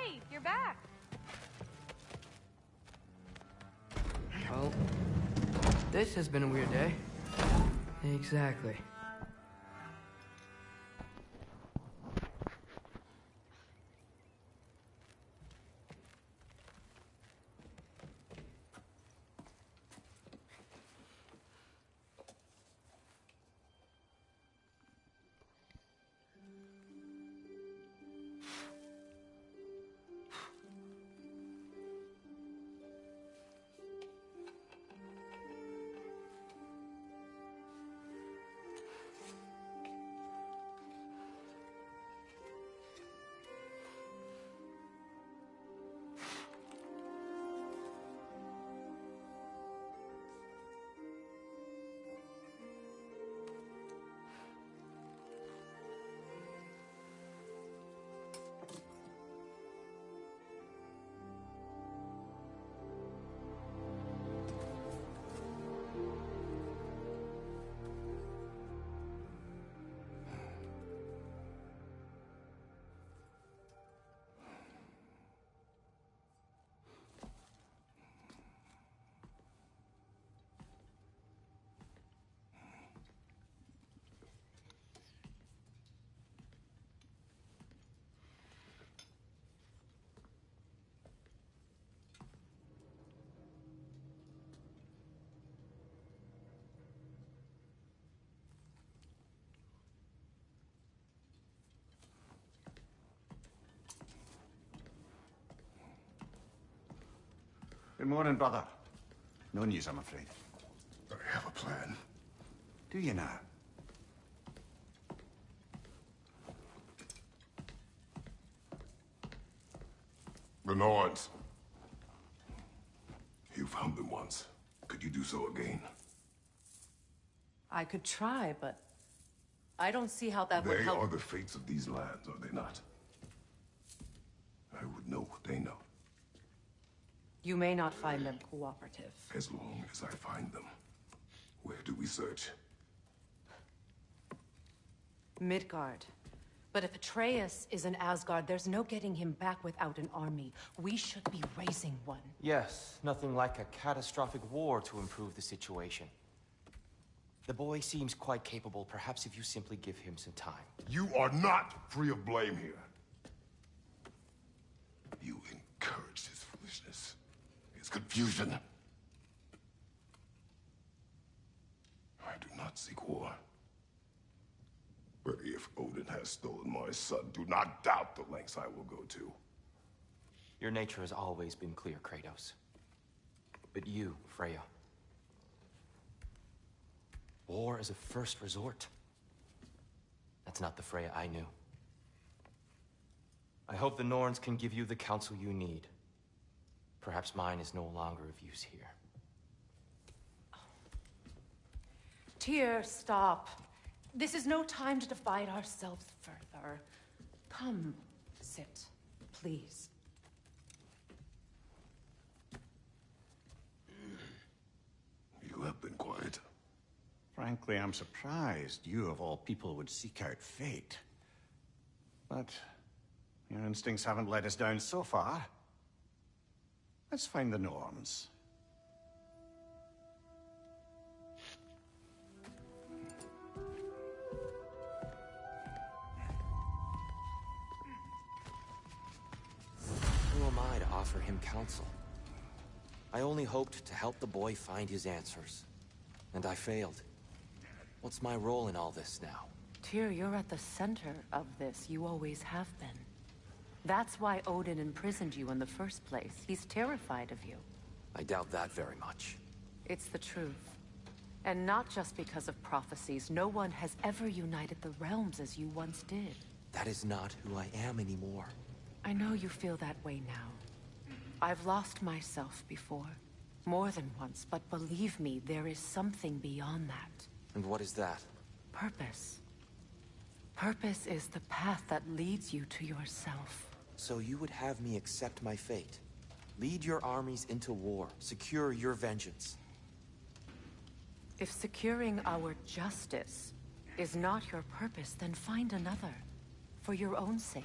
Hey, you're back. Well, this has been a weird day. Exactly. Good morning, brother. No news, I'm afraid. I have a plan. Do you now? The Norns. You found them once. Could you do so again? I could try, but I don't see how that would They help. are the fates of these lands, are they not? I would know what they know. You may not find them cooperative. As long as I find them. Where do we search? Midgard. But if Atreus is in Asgard, there's no getting him back without an army. We should be raising one. Yes, nothing like a catastrophic war to improve the situation. The boy seems quite capable. Perhaps if you simply give him some time. You are not free of blame here. You encouraged his foolishness. His confusion. I do not seek war. But if Odin has stolen my son, do not doubt the lengths I will go to. Your nature has always been clear, Kratos. But you, Freya. War is a first resort. That's not the Freya I knew. I hope the Norns can give you the counsel you need. Perhaps mine is no longer of use here. Tyr, stop. This is no time to divide ourselves further. Come, sit, please. You have been quiet. Frankly, I'm surprised you, of all people, would seek out fate. But your instincts haven't let us down so far. Let's find the Norns. Who am I to offer him counsel? I only hoped to help the boy find his answers. And I failed. What's my role in all this now? Tyr, you're at the center of this. You always have been. That's why Odin imprisoned you in the first place. He's terrified of you. I doubt that very much. It's the truth. And not just because of prophecies. No one has ever united the realms as you once did. That is not who I am anymore. I know you feel that way now. I've lost myself before. More than once, but believe me, there is something beyond that. And what is that? Purpose. Purpose is the path that leads you to yourself. So you would have me accept my fate? Lead your armies into war, secure your vengeance. If securing our justice is not your purpose, then find another. For your own sake.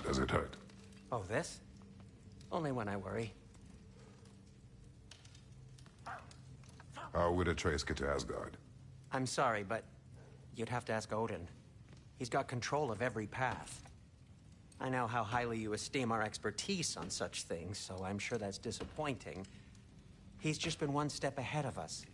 Does it hurt? Oh, this? Only when I worry. How would Atreus get to Asgard? I'm sorry, but you'd have to ask Odin. He's got control of every path. I know how highly you esteem our expertise on such things, so I'm sure that's disappointing. He's just been one step ahead of us.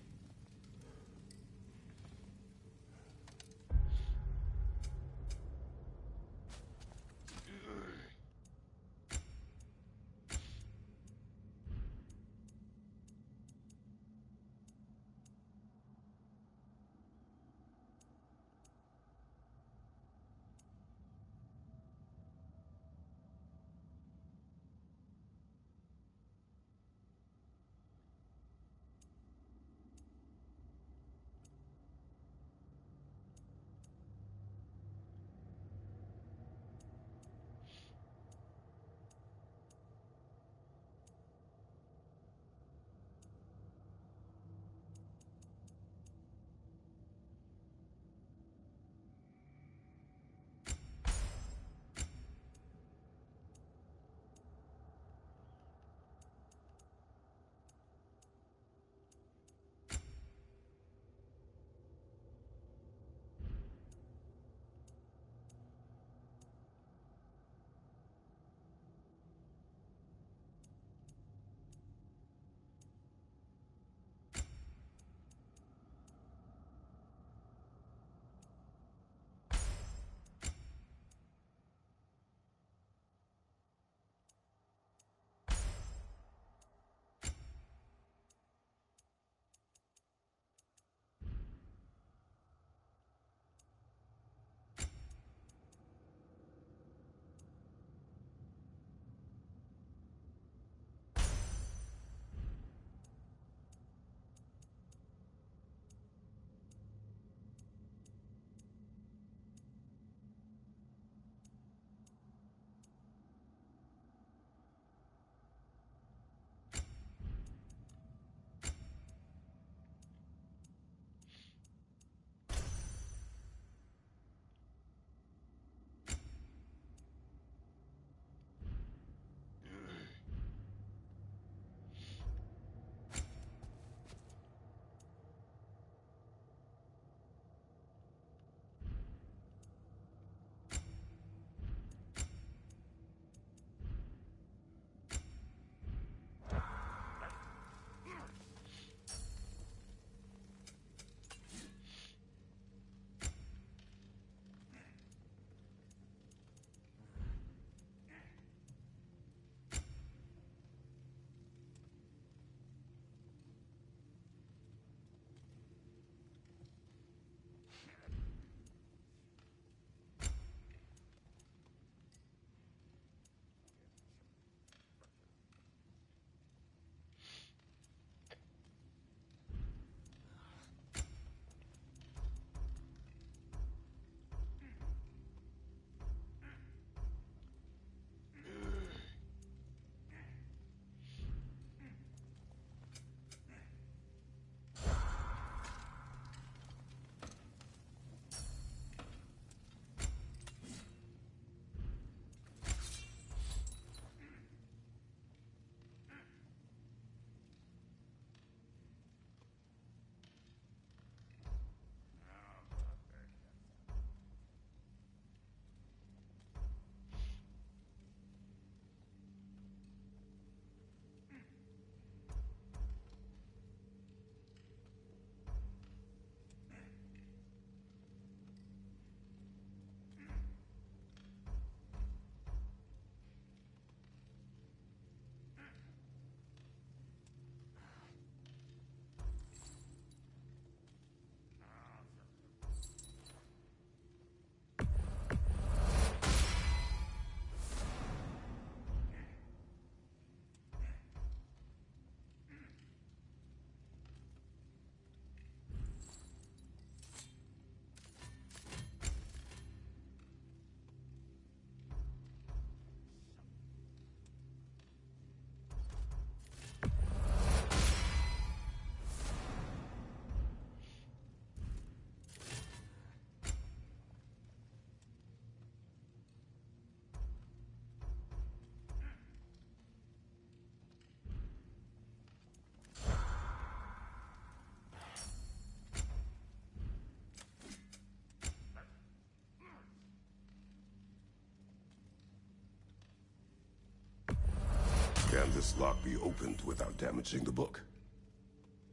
Can this lock be opened without damaging the book?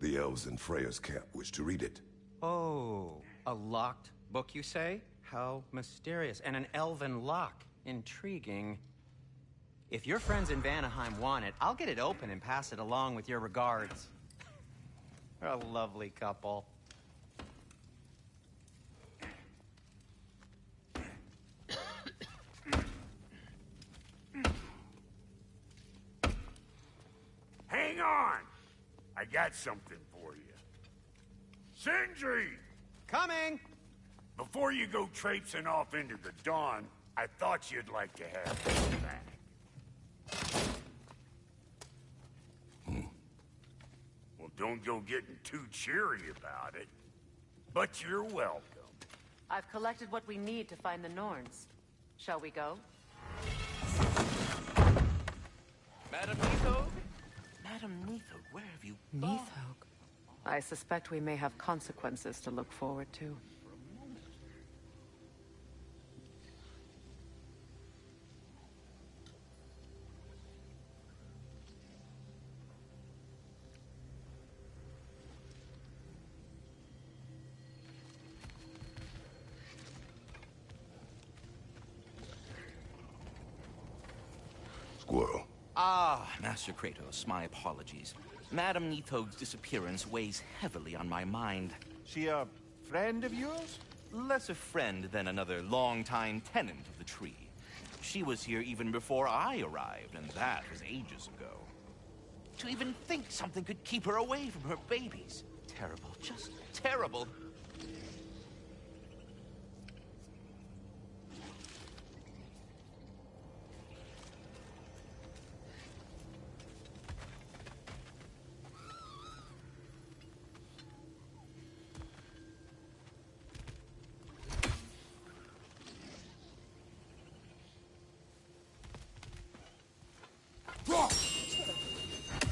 The elves in Freya's camp wish to read it. Oh, a locked book, you say? How mysterious. And an elven lock. Intriguing. If your friends in Vanaheim want it, I'll get it open and pass it along with your regards. They're a lovely couple. Hang on! I got something for you. Sindri! Coming! Before you go traipsing off into the dawn, I thought you'd like to have this back. Well, don't go getting too cheery about it. But you're welcome. I've collected what we need to find the Norns. Shall we go? Madam Nithog? Madam Nithog, where have you gone? Nithog. I suspect we may have consequences to look forward to. Squirrel. Ah, Master Kratos, my apologies. Madam Nithog's disappearance weighs heavily on my mind. She a friend of yours? Less a friend than another longtime tenant of the tree. She was here even before I arrived, and that was ages ago. To even think something could keep her away from her babies. Terrible, just terrible.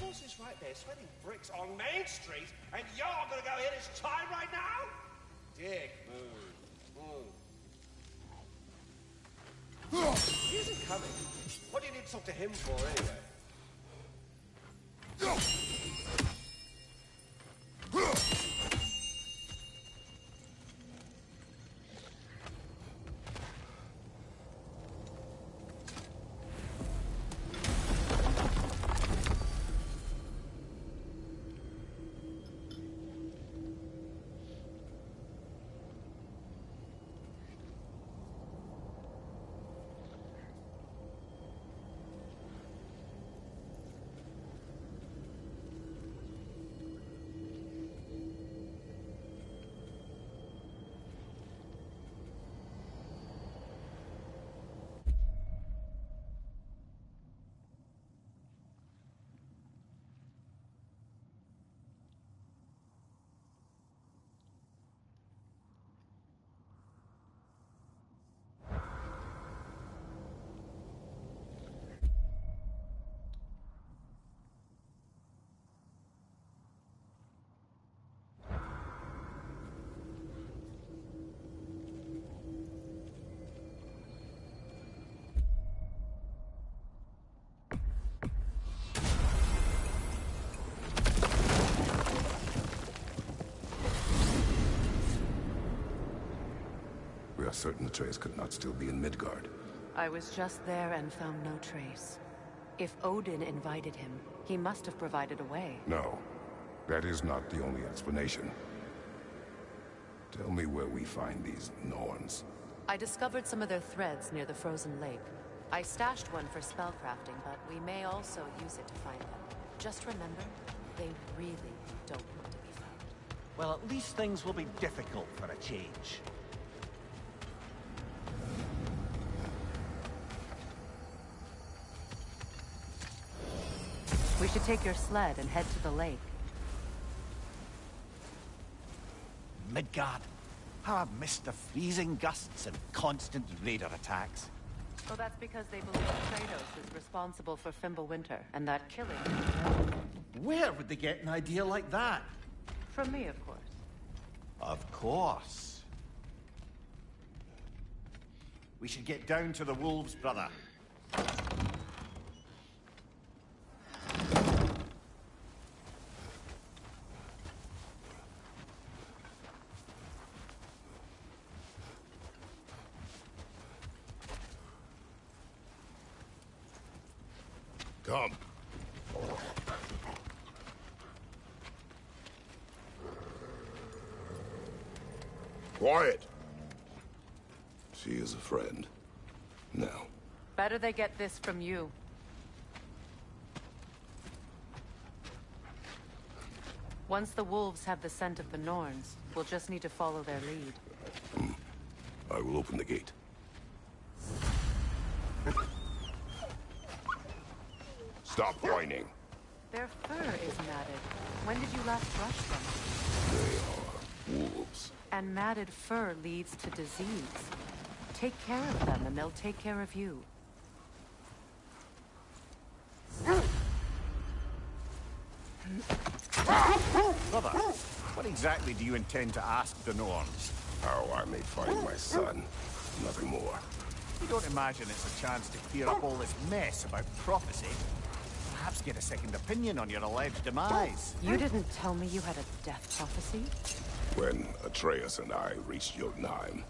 Horses right there, sweating bricks on Main Street, and you're gonna go hit his time right now? Dick move. He isn't coming. What do you need to talk to him for, anyway? We are certain the trace could not still be in Midgard. I was just there and found no trace. If Odin invited him, he must have provided a way. No, that is not the only explanation. Tell me where we find these Norns. I discovered some of their threads near the frozen lake. I stashed one for spellcrafting, but we may also use it to find them. Just remember, they really don't want to be found. Well, at least things will be difficult for a change. We should take your sled and head to the lake. Midgard. How I've missed the freezing gusts and constant raider attacks. Well, that's because they believe Kratos is responsible for Fimbulwinter and that killing. Where would they get an idea like that? From me, of course. Of course. We should get down to the wolves, brother. Come. Quiet. She is a friend. Now. Better they get this from you. Once the wolves have the scent of the Norns, we'll just need to follow their lead. I will open the gate. Stop whining. Their fur is matted. When did you last brush them? They are wolves. And matted fur leads to disease. Take care of them, and they'll take care of you. Brother, what exactly do you intend to ask the Norns? How I may find my son. Nothing more. You don't imagine it's a chance to clear up all this mess about prophecy? Perhaps get a second opinion on your alleged demise. You didn't tell me you had a death prophecy? When Atreus and I reached Jotunheim,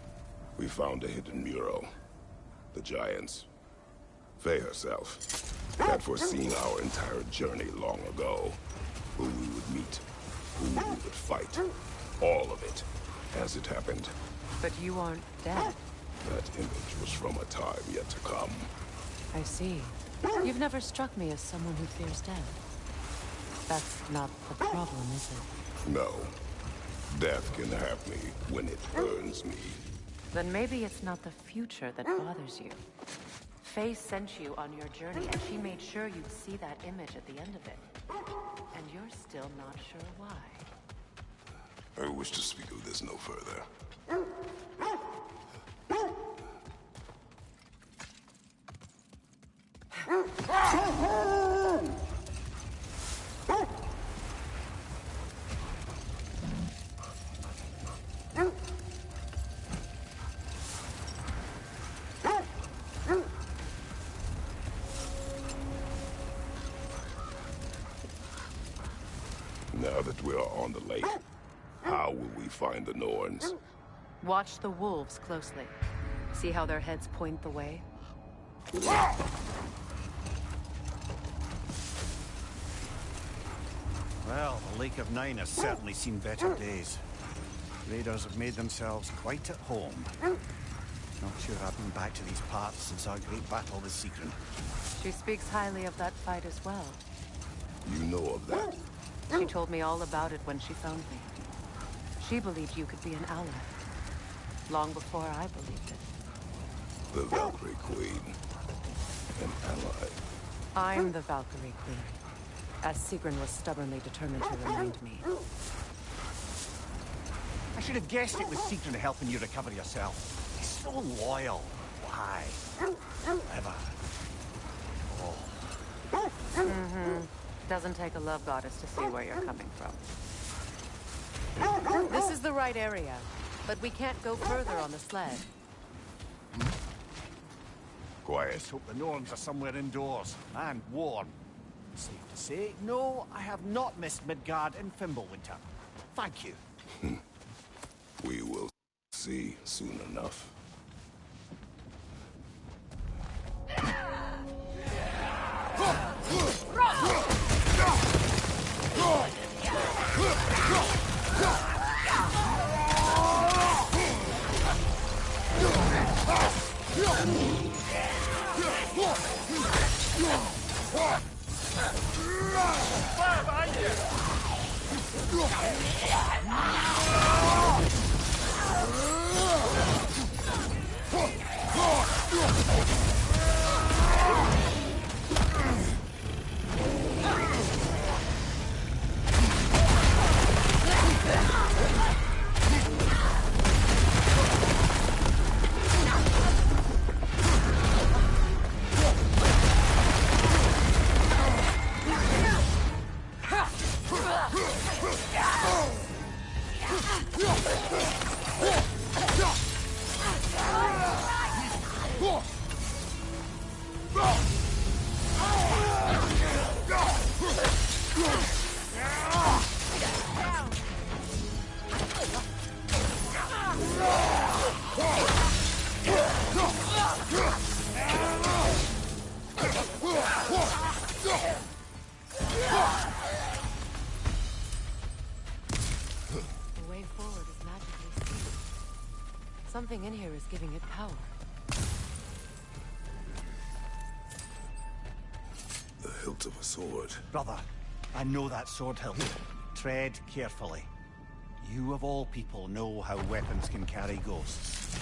we found a hidden mural. The Giants, Faye herself, had foreseen our entire journey long ago. Who we would meet, who we would fight. All of it, as it happened. But you aren't dead. That image was from a time yet to come. I see. You've never struck me as someone who fears death. That's not the problem, is it? No. Death can have me when it earns me. Then maybe it's not the future that bothers you. Faye sent you on your journey, and she made sure you'd see that image at the end of it. And you're still not sure why. I wish to speak of this no further. Now that we are on the lake, how will we find the Norns? Watch the wolves closely. See how their heads point the way? Well, the Lake of Nine has certainly seen better days. Raiders have made themselves quite at home. Not sure I've been back to these parts since our great battle with Sigrun. She speaks highly of that fight as well. You know of that? She told me all about it when she found me. She believed you could be an ally. Long before I believed it. The Valkyrie Queen. An ally. I'm the Valkyrie Queen. As Sigrun was stubbornly determined to remind me. I should have guessed it was Sigrun helping you recover yourself. He's so loyal. Why? Ever. Oh. Doesn't take a love goddess to see where you're coming from. This is the right area, but we can't go further on the sled. Quiet. Let's hope the Norns are somewhere indoors and warm. Safe to say, no, I have not missed Midgard in Fimbulwinter. Thank you. We will see soon enough. Something in here is giving it power. The hilt of a sword. Brother, I know that sword hilt. Tread carefully. You of all people know how weapons can carry ghosts.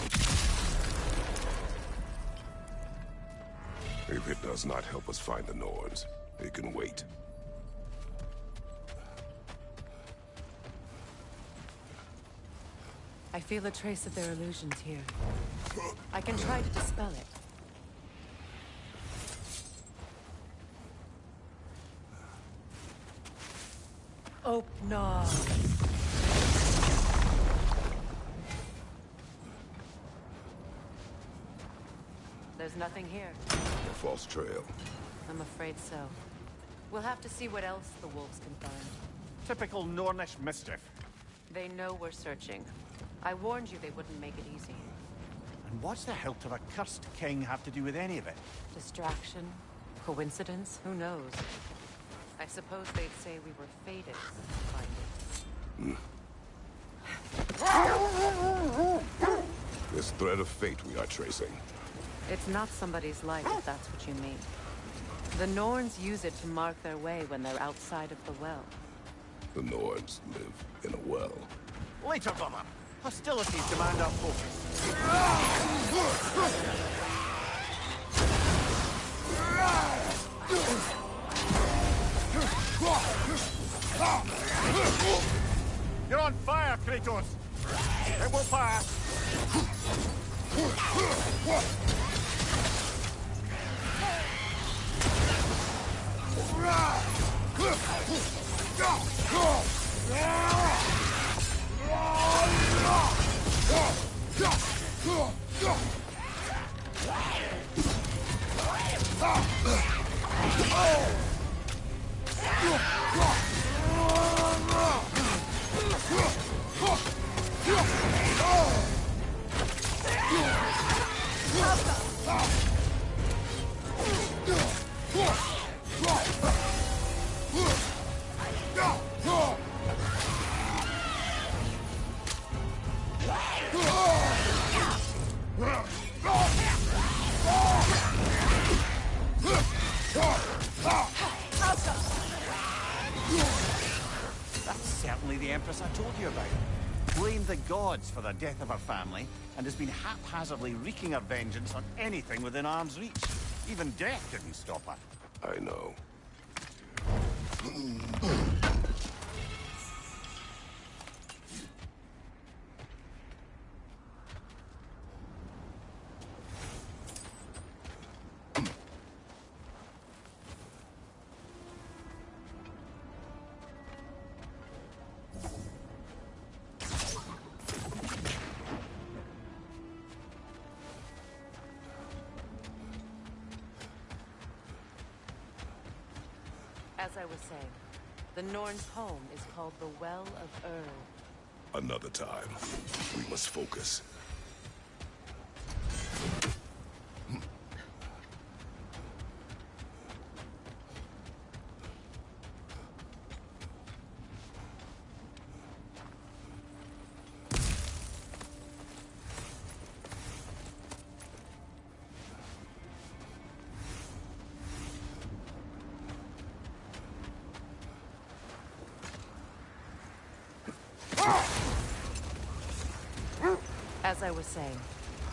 If it does not help us find the Norns, it can wait. I feel a trace of their illusions here. I can try to dispel it. Opnar. There's nothing here. A false trail. I'm afraid so. We'll have to see what else the wolves can find. Typical Nornish mischief. They know we're searching. I warned you they wouldn't make it easy. And what's the hilt of a cursed king have to do with any of it? Distraction? Coincidence? Who knows? I suppose they'd say we were fated to find it. This thread of fate we are tracing. It's not somebody's life, if that's what you mean. The Norns use it to mark their way when they're outside of the well. The Norns live in a well. Later, brother. Hostilities demand our focus. You're on fire, Kratos! It will pass! That's certainly the Empress I told you about. Blamed the gods for the death of her family, and has been haphazardly wreaking her vengeance on anything within arm's reach. Even death didn't stop her. I know. As I was saying, the Norns' home is called the Well of Ur. Another time. We must focus. As I was saying,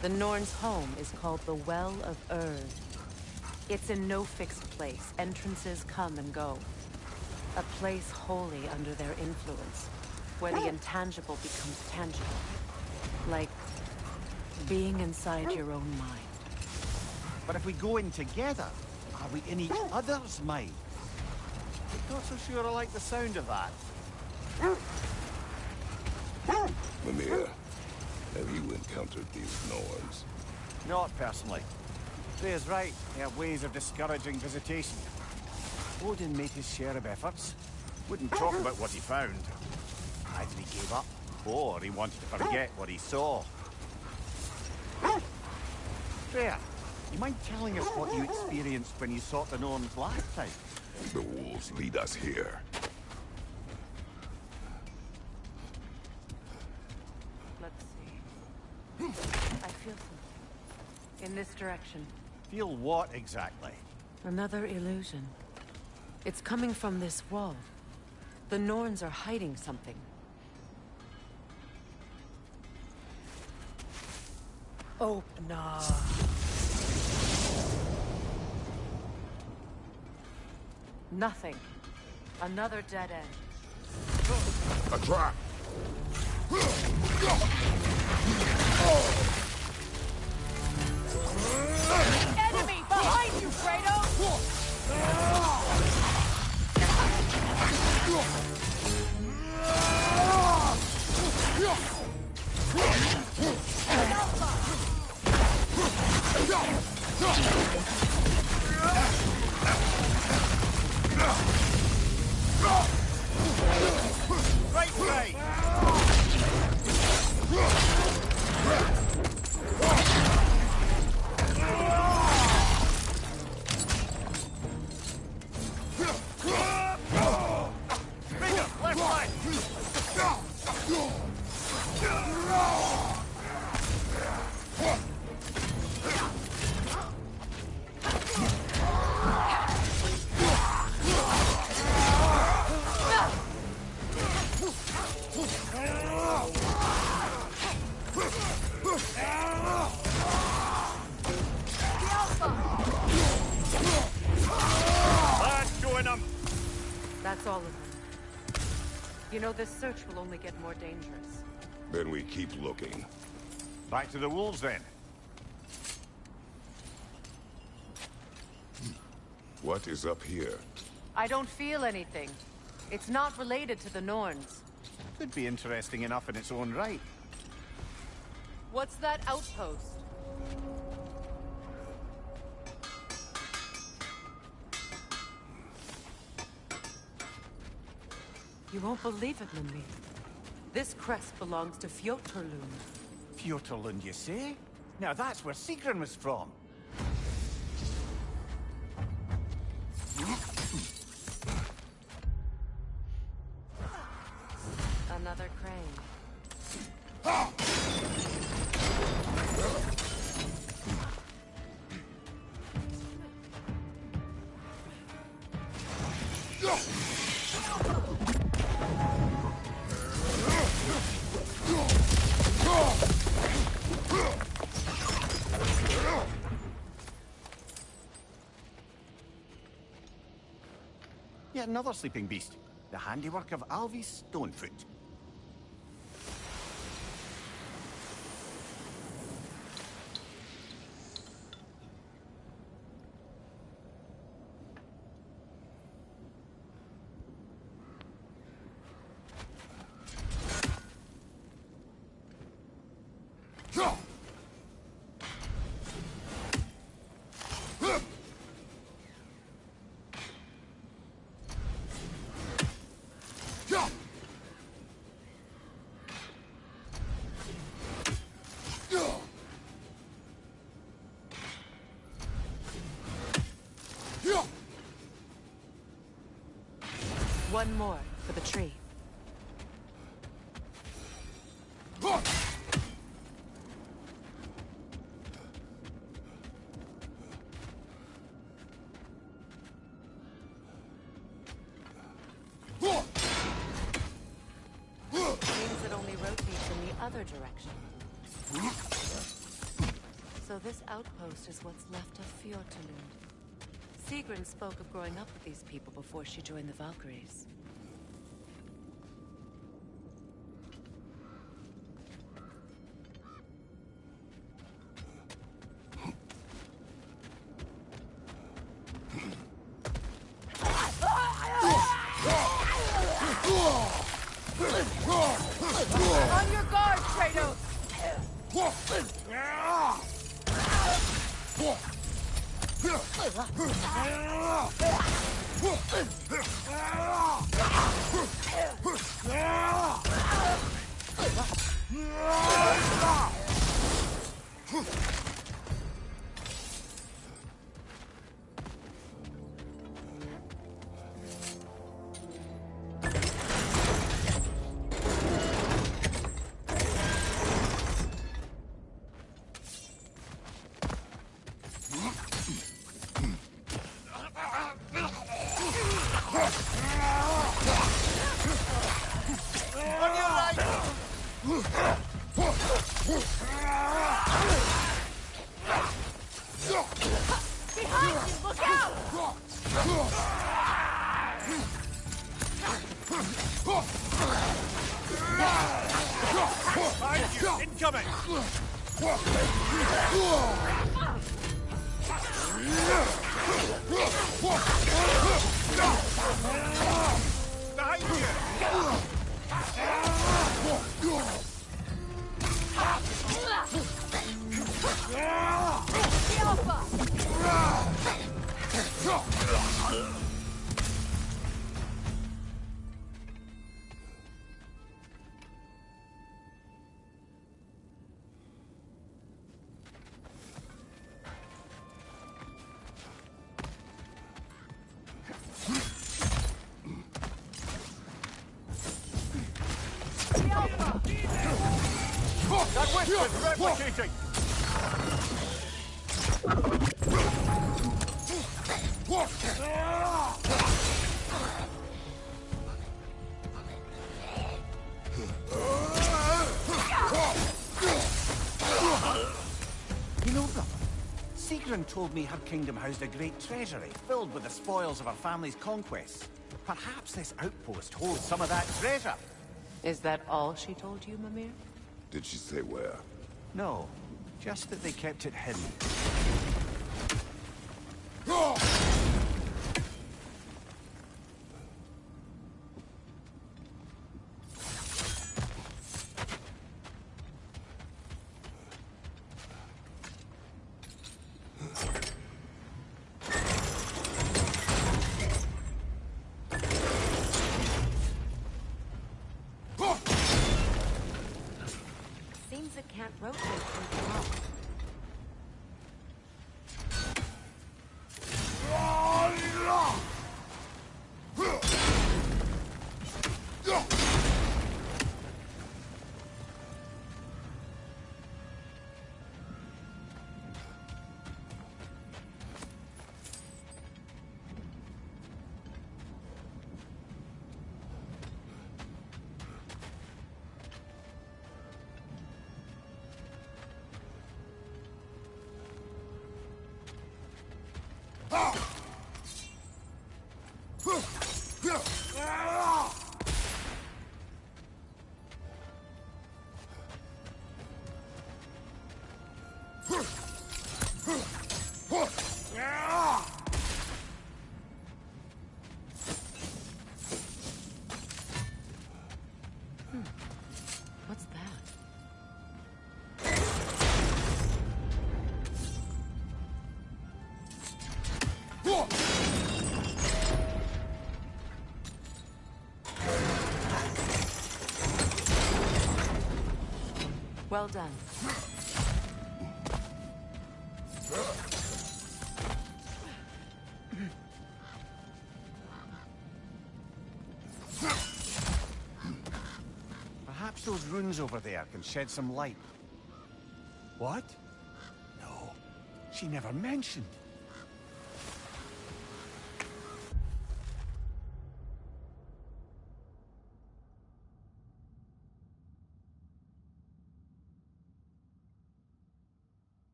the Norns' home is called the Well of Ur. It's in no fixed place. Entrances come and go. A place wholly under their influence, where the intangible becomes tangible. Like being inside your own mind. But if we go in together, are we in each other's mind? Not so sure I like the sound of that. Mimir, have you encountered these Norns? Not personally. Freya's right. They have ways of discouraging visitation. Odin made his share of efforts. Wouldn't talk about what he found. Either he gave up, or he wanted to forget what he saw. Freya, you mind telling us what you experienced when you sought the Norns last time? The wolves lead us here. Let's see. In this direction. Feel what exactly? Another illusion. It's coming from this wall. The Norns are hiding something. Open up. Nothing. Another dead end. A trap! Enemy behind you, Kratos! Right way! That's all of them. You know, this search will only get more dangerous. Then we keep looking. Back to the wolves, then. What is up here? I don't feel anything. It's not related to the Norns. Could be interesting enough in its own right. What's that outpost? You won't believe it, Mimir. This crest belongs to Fjotorlund. Fjotorlund, you say? Now that's where Sigrun was from. Another crane. Yet another sleeping beast. The handiwork of Alvis Stonefoot. One more for the tree. Seems it only rotates in the other direction. So this outpost is what's left of Fjotorlund. Sigrun spoke of growing up with these people before she joined the Valkyries. On your guard, Kratos! Look out! Behind you! Incoming! Behind That witch is replicating! You know, brother, Sigrun told me her kingdom housed a great treasury filled with the spoils of her family's conquests. Perhaps this outpost holds some of that treasure. Is that all she told you, Mimir? Did she say where? No, just that they kept it hidden. Seems it can't rotate too long. What's that? Well done. Perhaps those runes over there can shed some light. What? No, she never mentioned.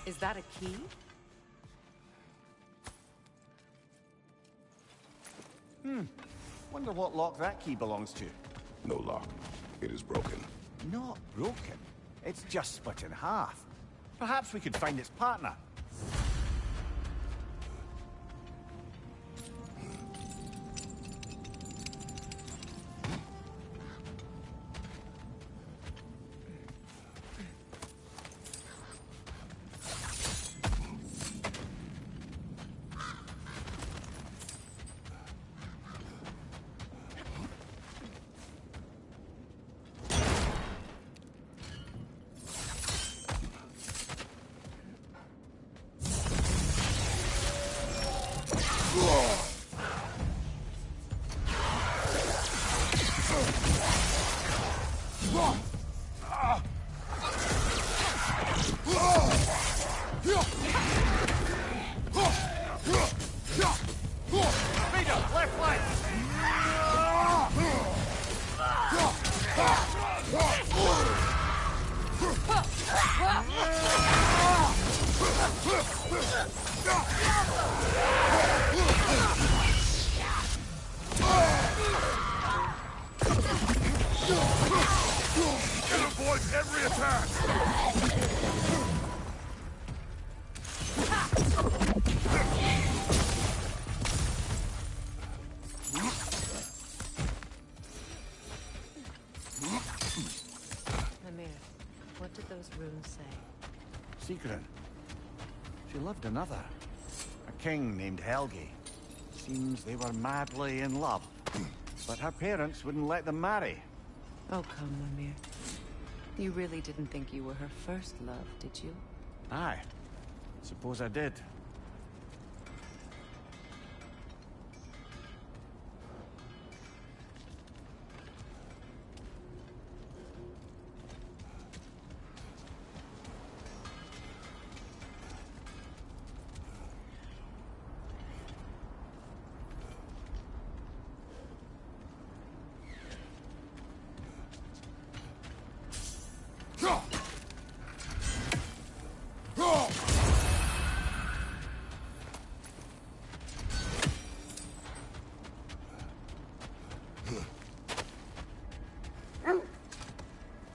Is that a key? Wonder what lock that key belongs to. No lock. It is broken. Not broken. It's just split in half. Perhaps we could find its partner. Vader, left flank! It avoids every attack! Mimir, what did those runes say? Sigrun. She loved another. A king named Helgi. Seems they were madly in love. But her parents wouldn't let them marry. Oh, come, Mimir. You really didn't think you were her first love, did you? Aye. Suppose I did.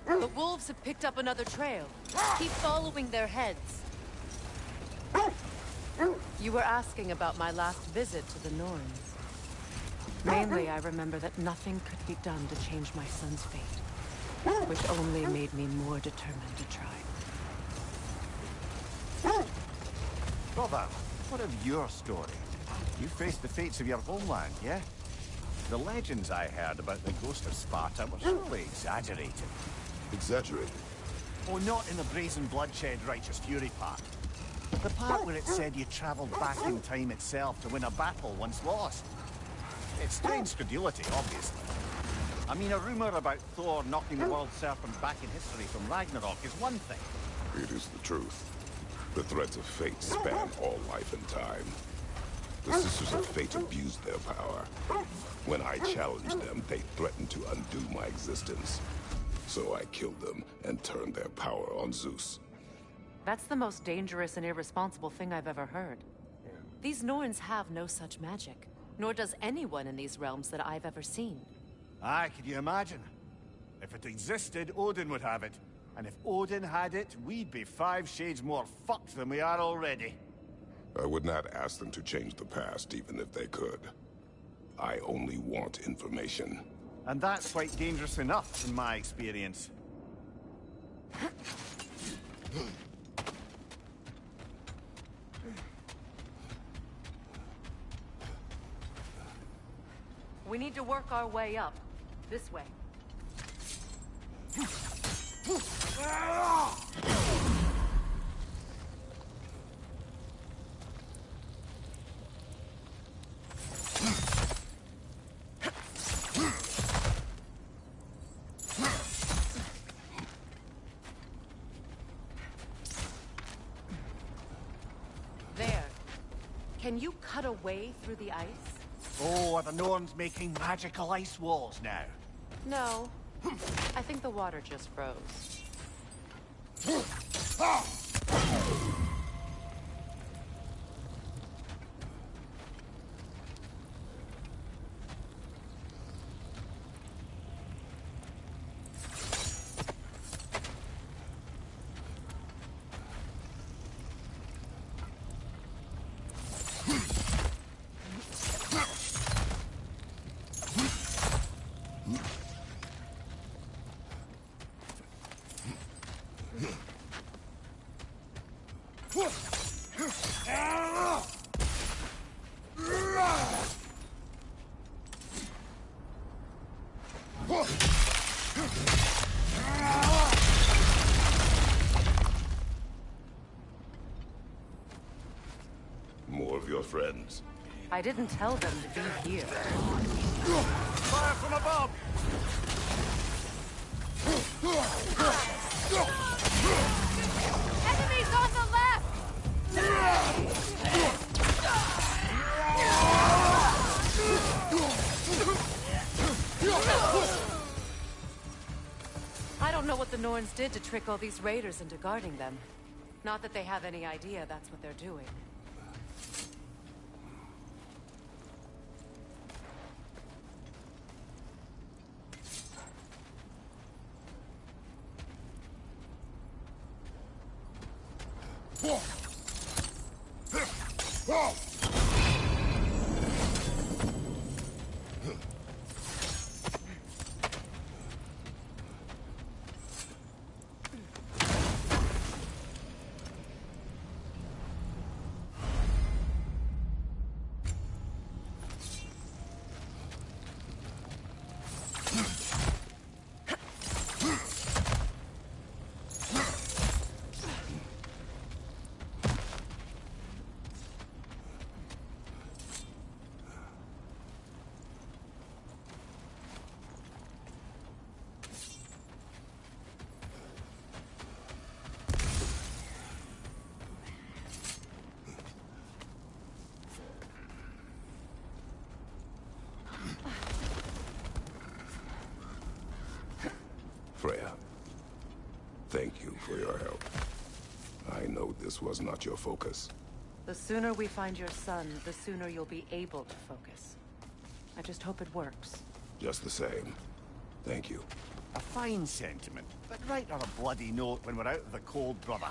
The wolves have picked up another trail. Keep following their heads. You were asking about my last visit to the Norns. Mainly, I remember that nothing could be done to change my son's fate, which only made me more determined to try. Brother, what of your story? You faced the fates of your homeland, yeah? The legends I heard about the ghost of Sparta were surely exaggerated. Exaggerated? Oh, not in the brazen bloodshed righteous fury part. The part where it said you travelled back in time itself to win a battle once lost. It's strange credulity, obviously. I mean, a rumour about Thor knocking the world serpent back in history from Ragnarok is one thing. It is the truth. The threads of fate span all life and time. The Sisters of Fate abused their power. When I challenged them, they threatened to undo my existence. So I killed them and turned their power on Zeus. That's the most dangerous and irresponsible thing I've ever heard. These Norns have no such magic, nor does anyone in these realms that I've ever seen. Aye, could you imagine? If it existed, Odin would have it. And if Odin had it, we'd be 5 shades more fucked than we are already. I would not ask them to change the past, even if they could. I only want information. And that's quite dangerous enough, in my experience. We need to work our way up. This way. There. Can you cut a way through the ice? Oh, are the Norns making magical ice walls now? No. I think the water just froze. More of your friends. I didn't tell them to be here. Fire from above! what the Norns did to trick all these raiders into guarding them. Not that they have any idea that's what they're doing. Freya, thank you for your help. I know this was not your focus. The sooner we find your son, the sooner you'll be able to focus. I just hope it works. Just the same, thank you. A fine sentiment, but write her a bloody note when we're out of the cold, brother.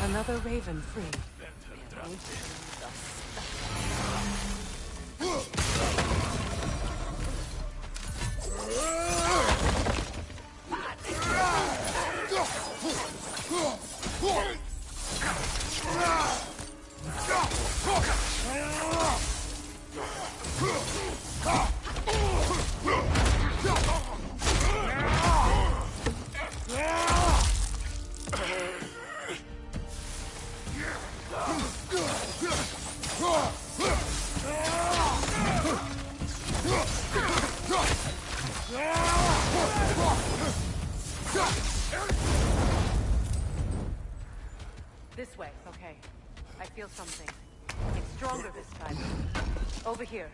Another Raven free. This way, okay. I feel something. It's stronger this time. Over here.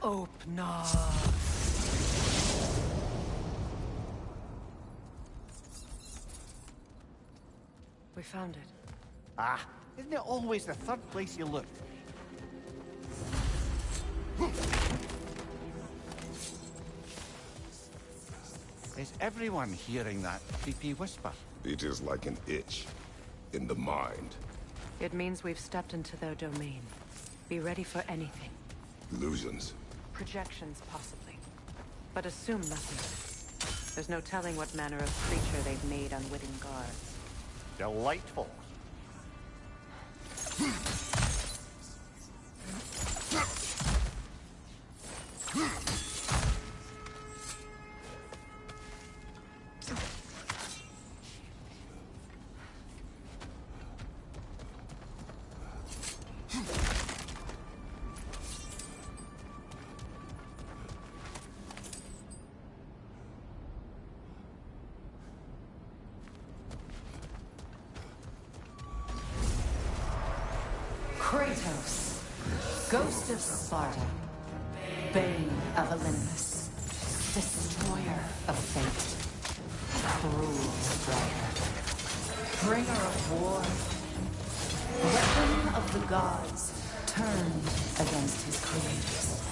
Open up. We found it. Ah, isn't it always the third place you look? Is everyone hearing that creepy whisper? It is like an itch in the mind. It means we've stepped into their domain. Be ready for anything. Illusions. Projections, possibly. But assume nothing. There's no telling what manner of creature they've made unwitting guards. Delightful. Kratos, Ghost of Sparta, Bane of Olympus, Destroyer of Fate, Cruel Striker, Bringer of War, Weapon of the Gods, turned against his creators.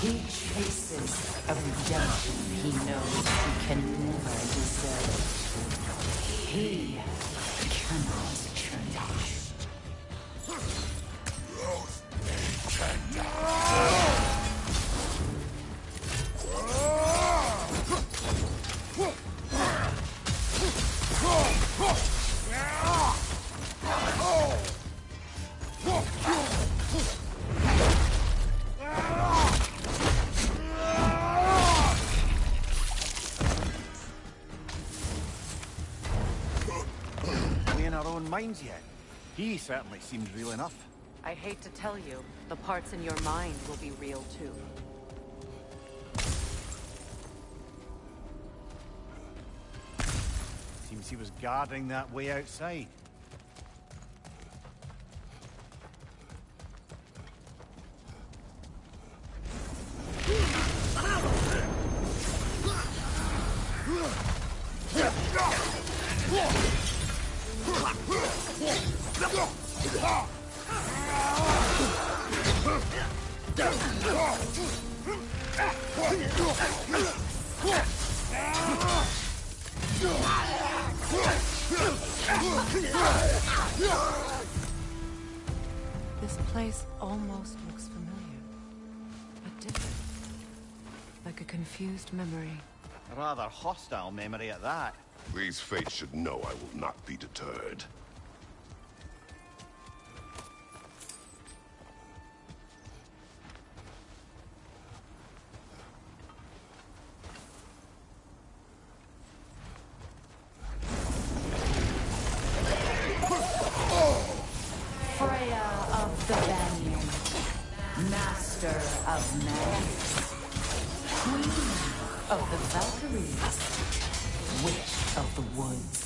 He chases a redemption he knows he can never deserve. He cannot change. own minds yet. He certainly seems real enough. I hate to tell you, the parts in your mind will be real too. Seems he was guarding that way outside. This place almost looks familiar, but different. Like a confused memory. A rather hostile memory at that. These fates should know I will not be deterred. Freya of the Banyan, Master of Magic, Queen of the Valkyries, Witch of the Woods,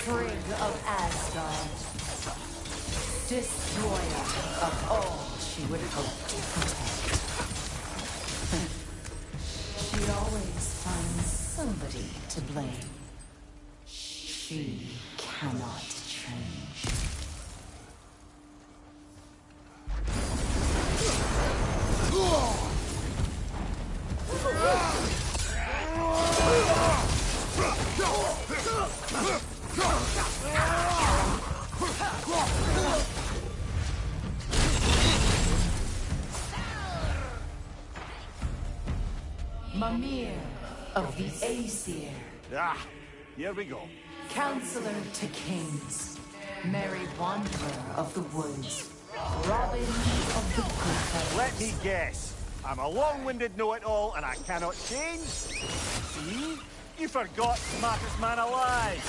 Frigg of Asgard, Destroyer of all she would hope to protect. She always finds somebody to blame. She cannot change. Mimir of the Aesir. Ah, here we go. Counselor to Kings. Merry Wanderer of the Woods. Robin of the Good. Let me guess. I'm a long-winded know-it-all and I cannot change? See? You forgot smartest man alive.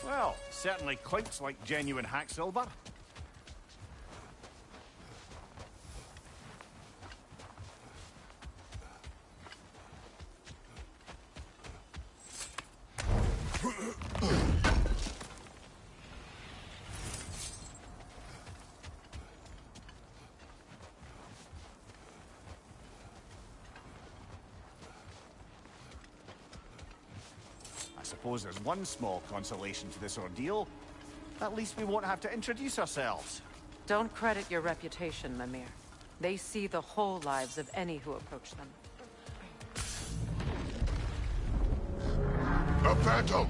Well, certainly clinks like genuine hack silver. I suppose there's one small consolation to this ordeal. At least we won't have to introduce ourselves. Don't credit your reputation, Mimir. They see the whole lives of any who approach them. A phantom!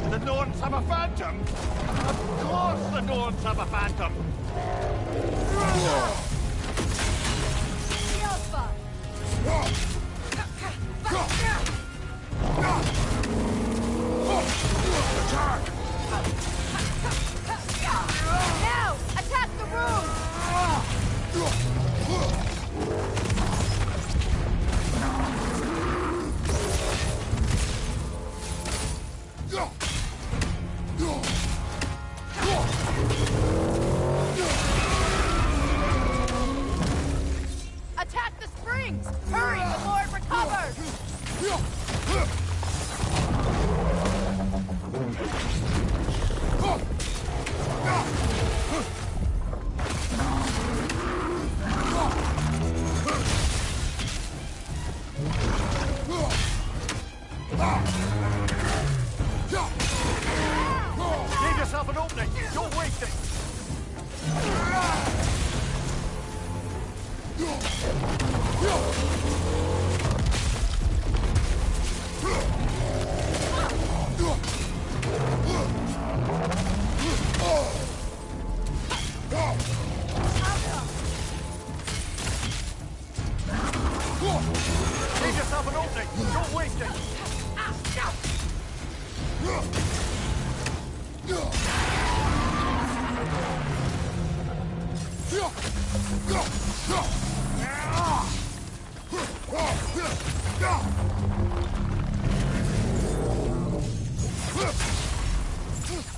The Norns have a phantom? Of course the Norns have a phantom! Attack! Now! Attack the room! Attack the springs! Hurry, the Lord recovers! Ah! waste it! Leave yourself an opening! Don't waste it!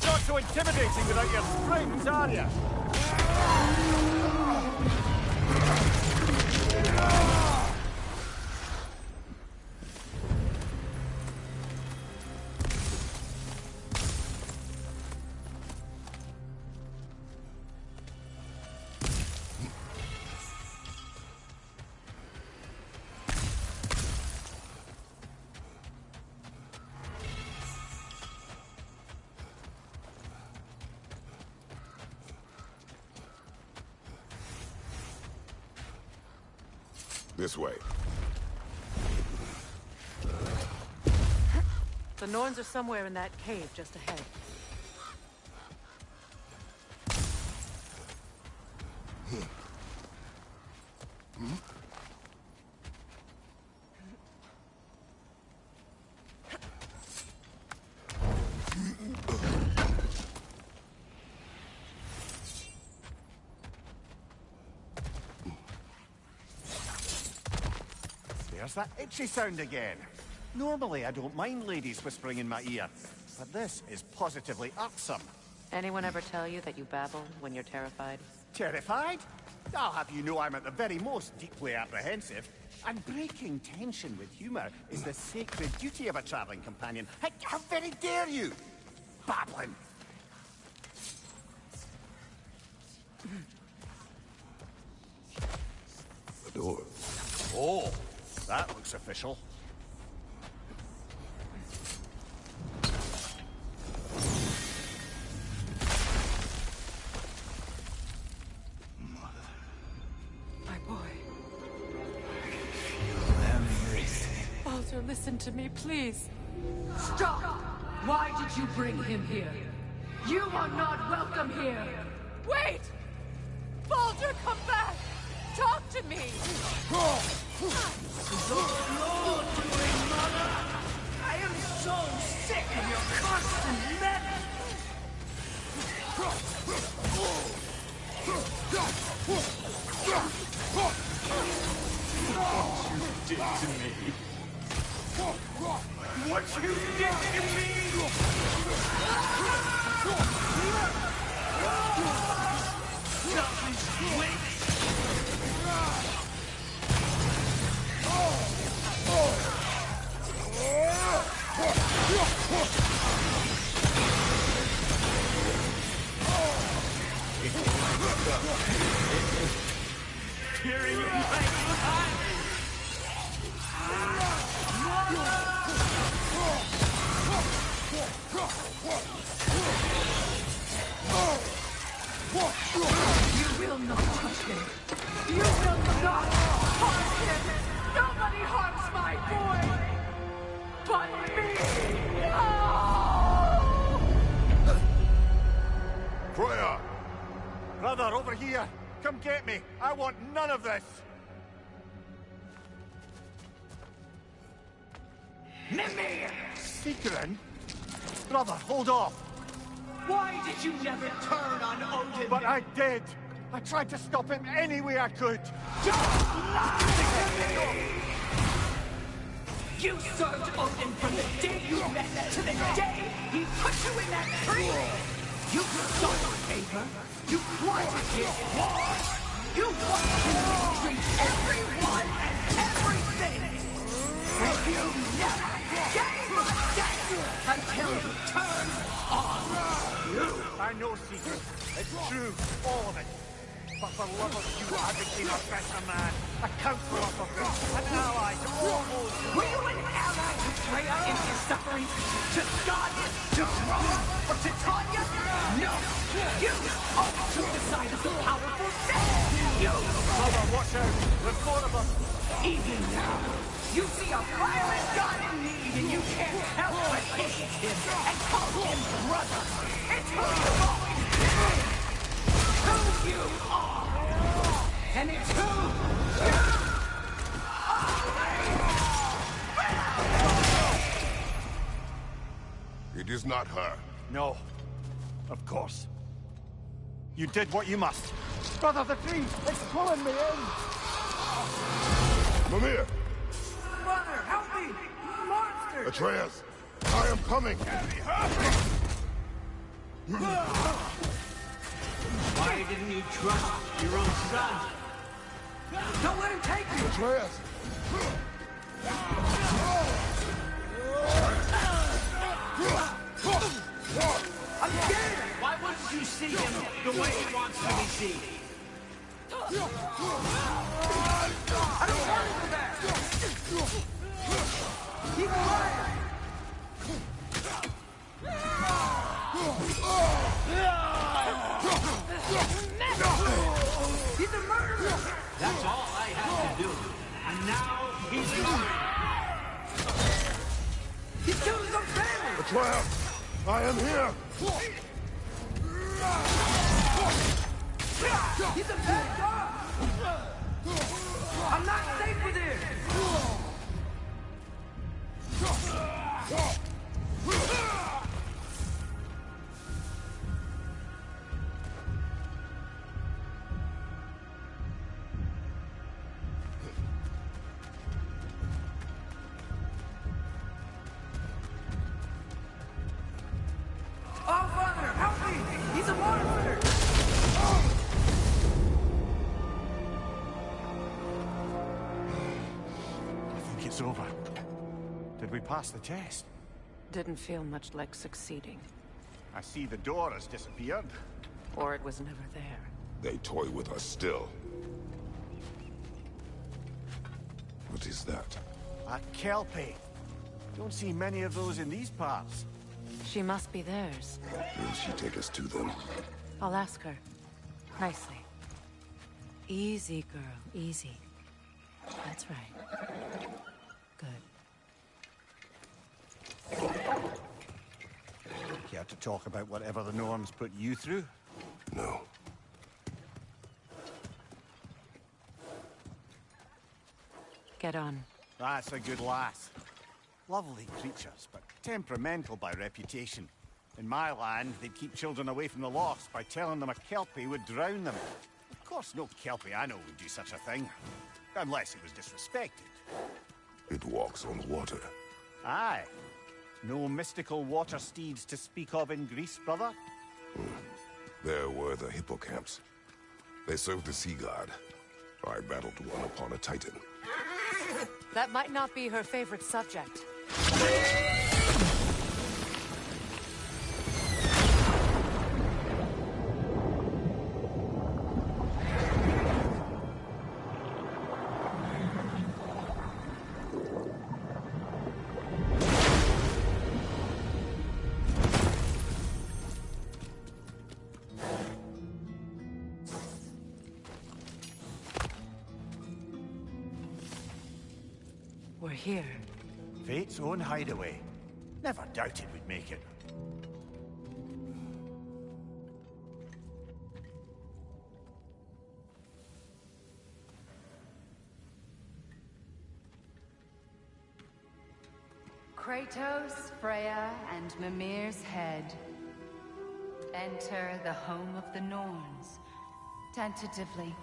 Not so intimidating without your springs, are you? This way. The Norns are somewhere in that cave just ahead. There's that itchy sound again. Normally, I don't mind ladies whispering in my ear, but this is positively irksome. Anyone ever tell you that you babble when you're terrified? Terrified? I'll have you know I'm at the very most deeply apprehensive. And breaking tension with humor is the sacred duty of a traveling companion. How very dare you! Babbling! The door. Oh, that looks official. My boy. Baldur, listen to me, please. Stop! Why did you bring him here? You are not welcome here! Wait! Baldur, come back! Talk to me! Lord, doing, mother! I am so sick of your constant meddling! What you did to me! What you did to me! Selfish wait! Tearing my eyes! You will not touch him! You will not harm him! Nobody harms my boy! But me! No! Freya! Brother, over here! Come get me! I want none of this! Mimir! Sigrun? Brother, hold off! Why did you never turn on Odin? But I did! I tried to stop him any way I could! Don't lie to me! You served Odin from the day you met to the day he put you in that tree! You sought his favor! You wanted his war! You wanted him to treat everyone and everything! And you never gave a damn until he turned on you! I know, Secret. It's true, all of it. But for love of you, I became a better man, a counselor for God, an ally to all those who... Were you an ally to Freya in his suffering? To Scott? To Rome? Or to Tanya? No! You also decide the powerful thing! You! Brother, watch out! There's more of them! Even now, you see a violent god in need and you can't help but hate him and call him brother! It's who you've always been! Who you are! And it's who you It is not her. No. Of course. You did what you must. Brother, the tree! It's pulling me in! Mimir! Brother, help me! Monster! Atreus! I am coming! Why didn't you trust your own son? Don't let him take you! Atreus! I'm scared! Why wouldn't you see him the way he wants to be seen? I don't want to go back! He's alive! He's a murderer! That's all I had to do. And now he's mine! He's killed his own family! Atreus! I am here! He's a bad dog! I'm not safe with him! Oh, Father, help me! He's a monster! I think it's over. Did we pass the test? Didn't feel much like succeeding. I see the door has disappeared. Or it was never there. They toy with us still. What is that? A Kelpie. Don't see many of those in these parts. She must be theirs. Will she take us to them? I'll ask her. Nicely. Easy, girl. Easy. That's right. Good. Care to talk about whatever the Norns put you through? No. Get on. That's a good lass. Lovely creatures, but temperamental by reputation. In my land, they'd keep children away from the lost by telling them a Kelpie would drown them. Of course, no Kelpie I know would do such a thing. Unless it was disrespected. It walks on water. Aye. No mystical water steeds to speak of in Greece, brother? There were the hippocamps. They served the sea god. I battled one upon a titan. That might not be her favorite subject. We're here. Fate's own hideaway. Never doubted we'd make it. Kratos, Freya, and Mimir's head. Enter the home of the Norns. Tentatively.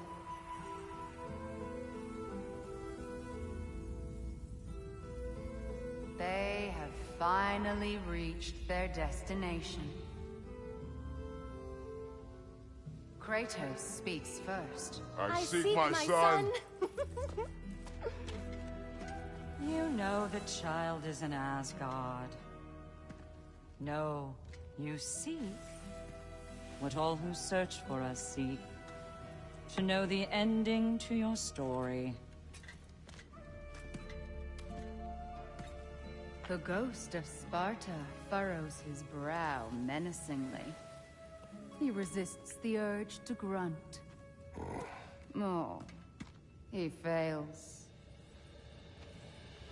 They have finally reached their destination. Kratos speaks first. I seek my son. You know the child is in Asgard. No, you seek what all who search for us seek. To know the ending to your story. The ghost of Sparta furrows his brow menacingly. He resists the urge to grunt. Oh, he fails.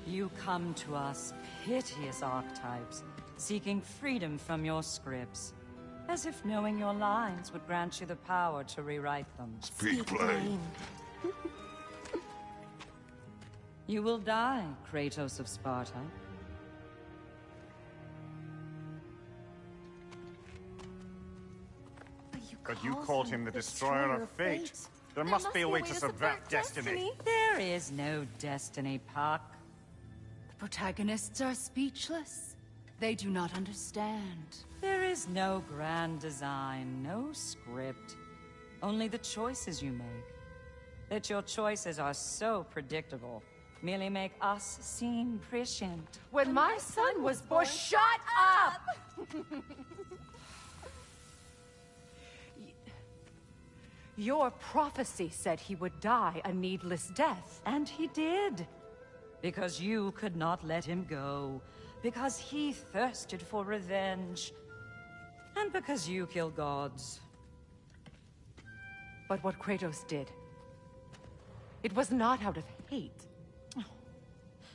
You come to us, piteous archetypes, seeking freedom from your scripts. As if knowing your lines would grant you the power to rewrite them. Speak plain. You will die, Kratos of Sparta. But you called him the Destroyer of Fate. There must be a way to subvert destiny. There is no destiny, Puck. The protagonists are speechless. They do not understand. There is no grand design, no script. Only the choices you make. That your choices are so predictable merely make us seem prescient. When my son was born, shut up! Your prophecy said he would die a needless death. And he did. Because you could not let him go. Because he thirsted for revenge. And because you kill gods. But what Kratos did, it was not out of hate.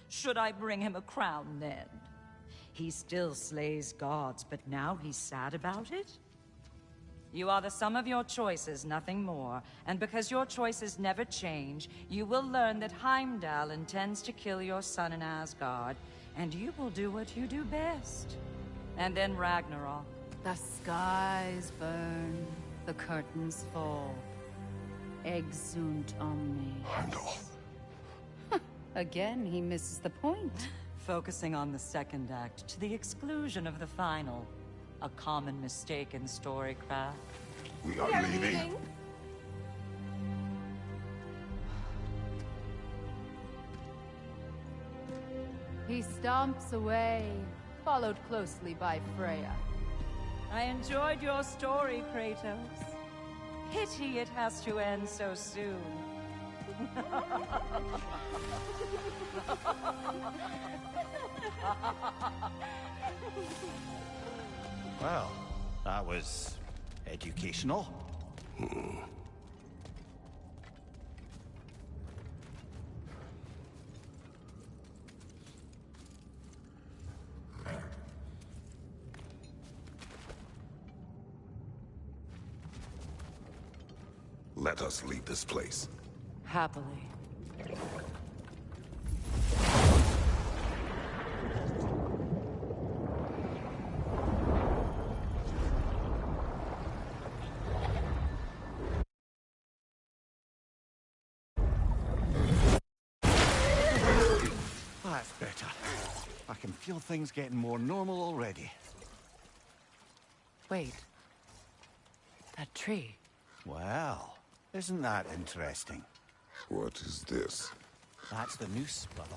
Should I bring him a crown then? He still slays gods, but now he's sad about it? You are the sum of your choices, nothing more. And because your choices never change, you will learn that Heimdall intends to kill your son in Asgard, and you will do what you do best. And then Ragnarok. The skies burn, the curtains fall. Exunt omnes. Heimdall. Again, he misses the point. Focusing on the second act to the exclusion of the final. A common mistake in storycraft. We are leaving. He stomps away, followed closely by Freya. I enjoyed your story, Kratos. Pity it has to end so soon. Well, that was educational. Let us leave this place. Happily. That's better. I can feel things getting more normal already. Wait. That tree. Well, isn't that interesting? What is this? That's the noose, brother.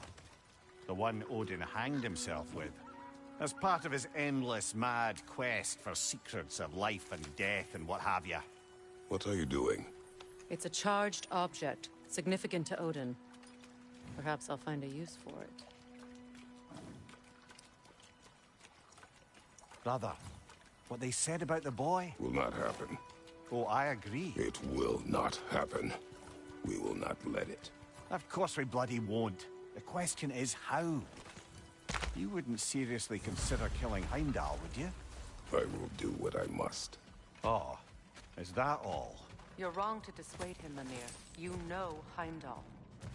The one Odin hanged himself with. As part of his endless, mad quest for secrets of life and death and what have you. What are you doing? It's a charged object, significant to Odin. Perhaps I'll find a use for it. Brother, what they said about the boy? Will not happen. Oh, I agree. It will not happen. We will not let it. Of course we bloody won't. The question is how. You wouldn't seriously consider killing Heimdall, would you? I will do what I must. Oh, is that all? You're wrong to dissuade him, Mimir. You know Heimdall.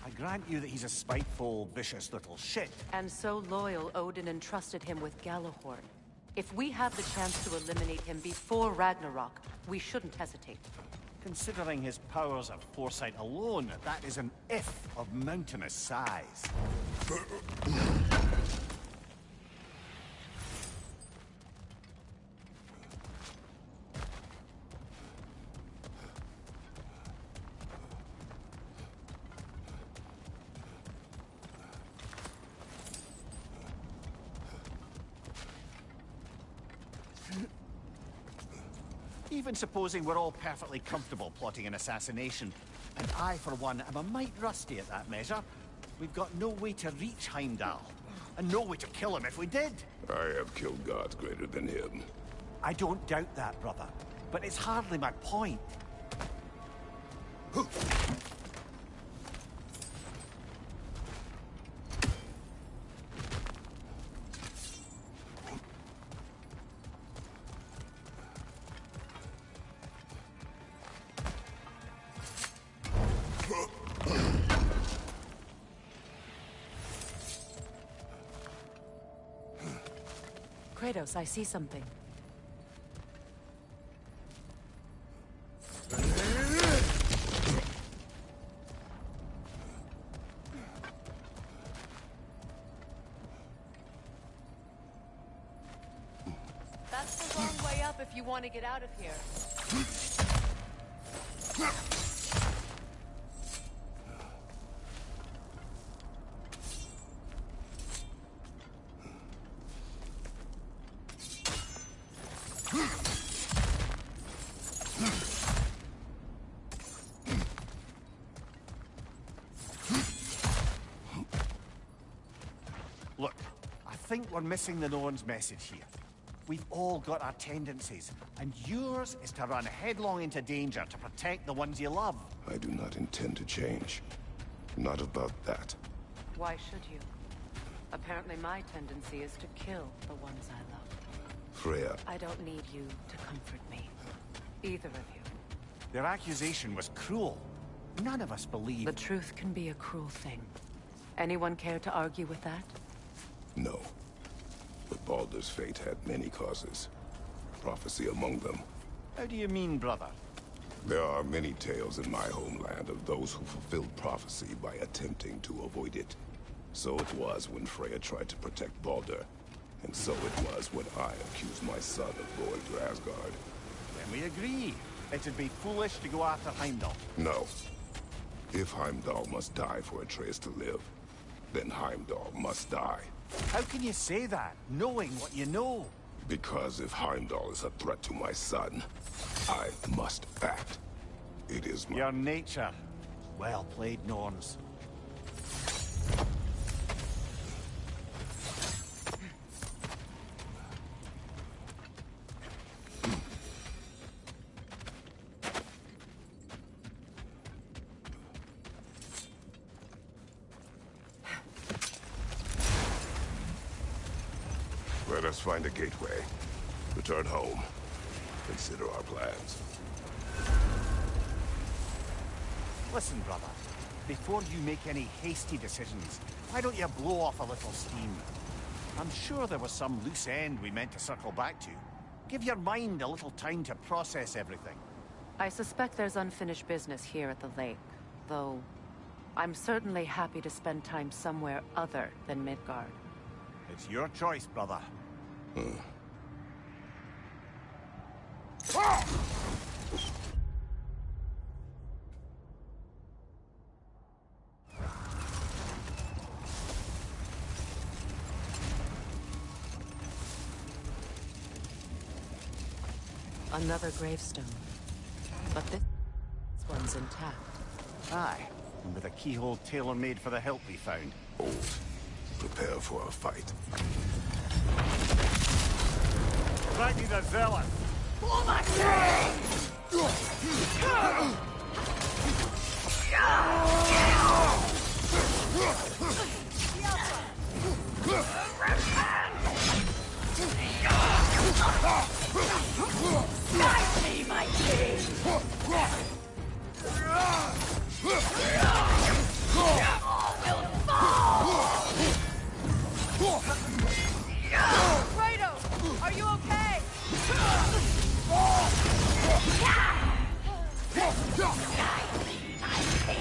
I grant you that he's a spiteful, vicious little shit. And so loyal, Odin entrusted him with Gjallarhorn. If we have the chance to eliminate him before Ragnarok, we shouldn't hesitate. Considering his powers of foresight alone, that is an if of mountainous size. Even supposing we're all perfectly comfortable plotting an assassination, and I, for one, am a mite rusty at that measure, we've got no way to reach Heimdall, and no way to kill him if we did. I have killed gods greater than him. I don't doubt that, brother. but it's hardly my point. Kratos, I see something. That's the wrong way up if you want to get out of here. Look, I think we're missing the Norn's message here. We've all got our tendencies, and yours is to run headlong into danger to protect the ones you love. I do not intend to change. Not about that. Why should you? Apparently my tendency is to kill the ones I love. Freya. I don't need you to comfort me. Either of you. Their accusation was cruel. None of us believe... The truth can be a cruel thing. Anyone care to argue with that? No. But Baldur's fate had many causes. Prophecy among them. How do you mean, brother? There are many tales in my homeland of those who fulfilled prophecy by attempting to avoid it. So it was when Freya tried to protect Baldur. And so it was when I accused my son of going to Asgard. Then we agree. It'd be foolish to go after Heimdall. No. If Heimdall must die for Atreus to live, then Heimdall must die. How can you say that, knowing what you know? Because if Heimdall is a threat to my son, I must act. It is my... Your nature. Well played, Norns. Let us find a gateway. Return home. Consider our plans. Listen, brother. Before you make any hasty decisions, why don't you blow off a little steam? I'm sure there was some loose end we meant to circle back to. Give your mind a little time to process everything. I suspect there's unfinished business here at the lake, though I'm certainly happy to spend time somewhere other than Midgard. It's your choice, brother. Another gravestone. But this one's intact. Aye, and with a keyhole tailor-made for the hilt we found. Old. Prepare for a fight. Ragni the Zealot! Oh my Guide me, my king! All will fall! Kratos! Are you okay? Guide me, my king!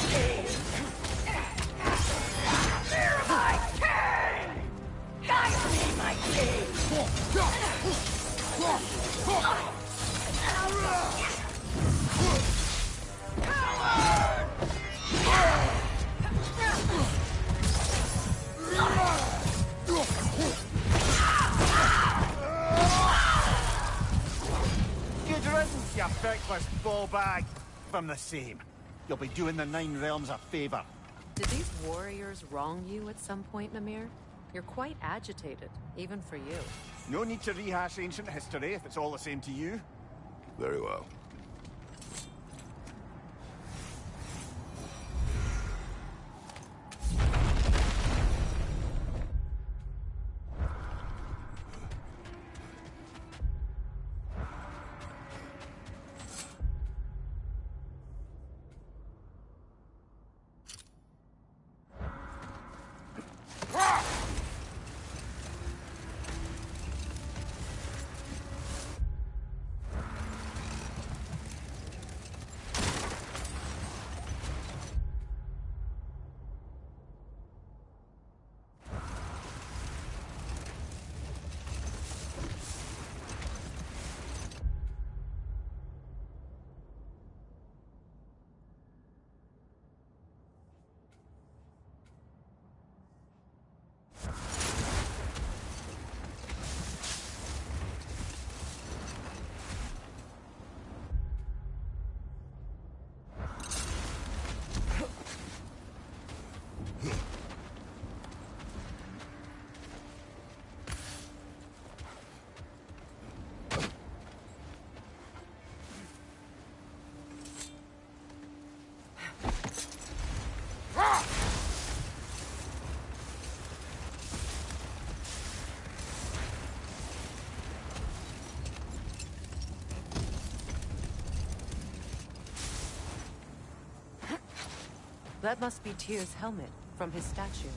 king! Fear my king! Guide me, my king! Good riddance, you feckless ball bag. I'm the same. You'll be doing the Nine Realms a favor. Did these warriors wrong you at some point, Mimir? You're quite agitated, even for you. No need to rehash ancient history if it's all the same to you. Very well. That must be Tyr's helmet, from his statue.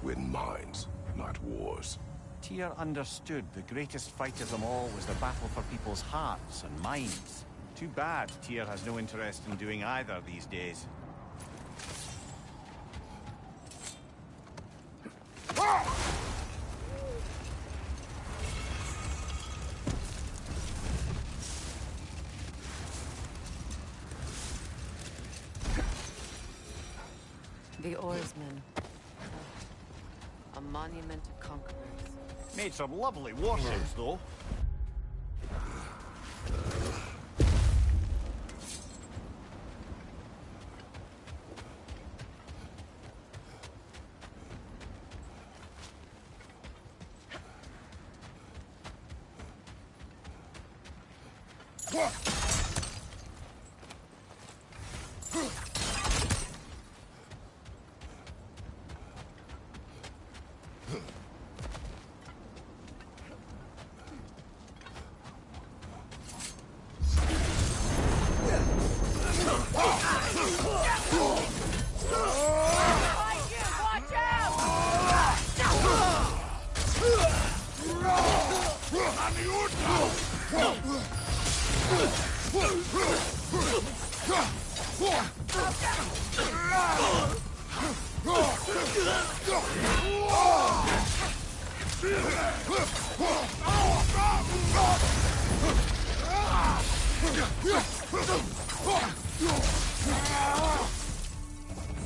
Win minds, not wars. Tyr understood the greatest fight of them all was the battle for people's hearts and minds. Too bad Tyr has no interest in doing either these days. The oarsmen. A monument to conquerors. Made some lovely warships, though.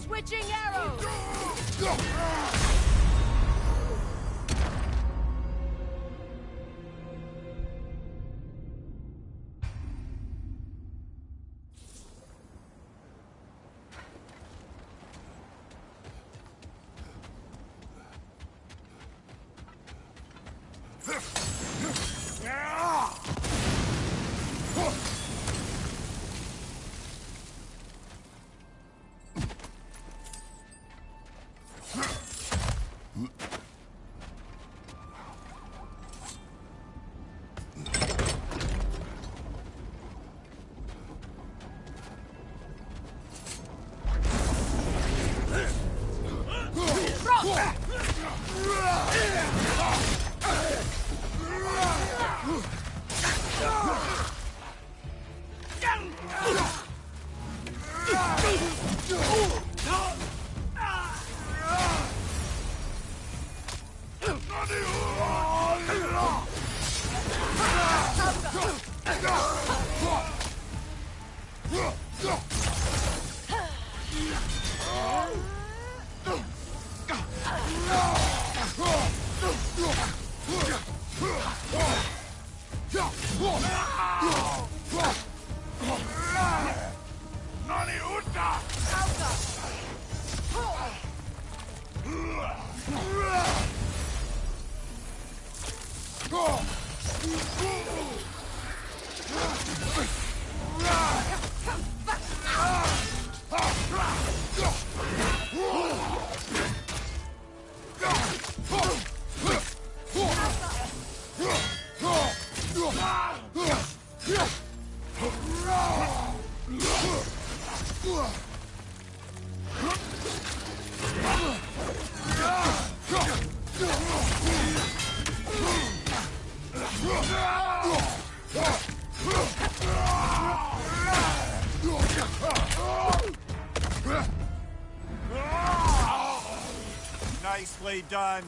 Switching arrows! Nani Uta! Nicely done.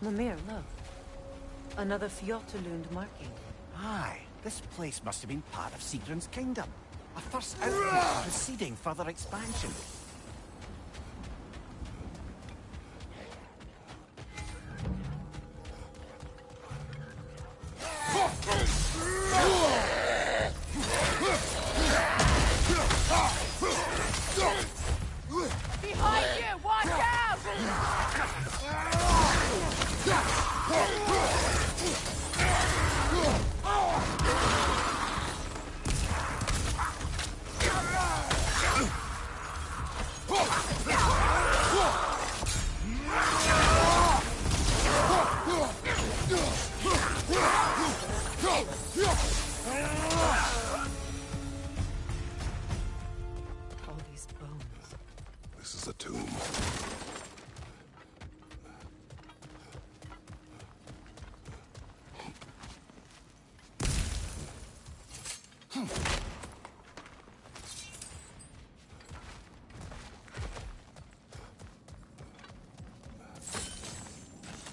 Mimir, look. Another Fjotalund marking. Aye, this place must have been part of Sigrun's kingdom. A first outpost preceding further expansion. Behind you! Watch out! All these bones. This is a tomb.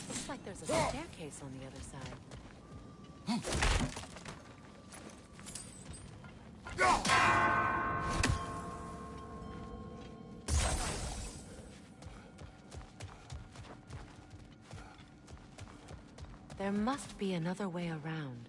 Looks like there's a staircase on the other side. There There must be another way around.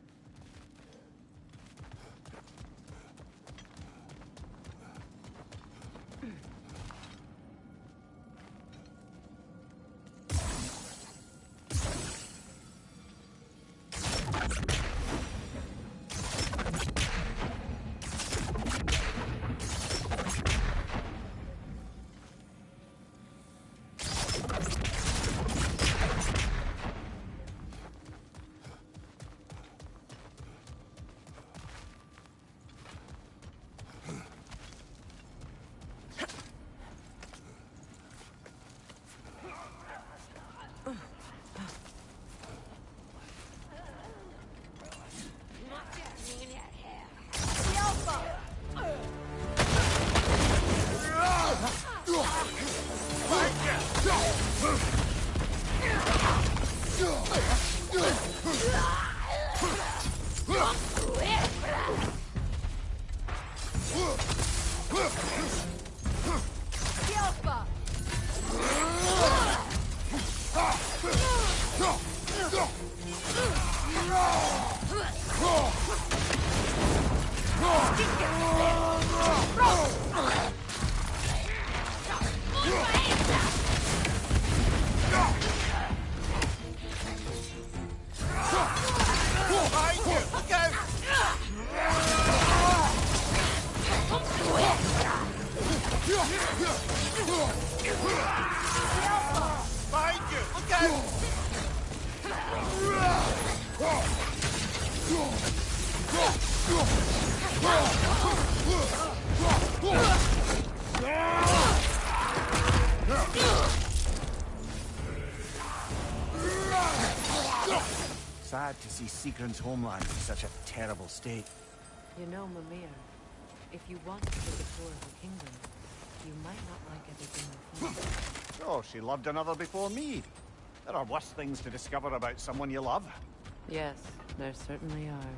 Sad to see Sigrun's homeland in such a terrible state. You know, Mimir, if you want to take a tour of the kingdom, you might not like everything you find. Oh, she loved another before me. There are worse things to discover about someone you love. Yes, there certainly are.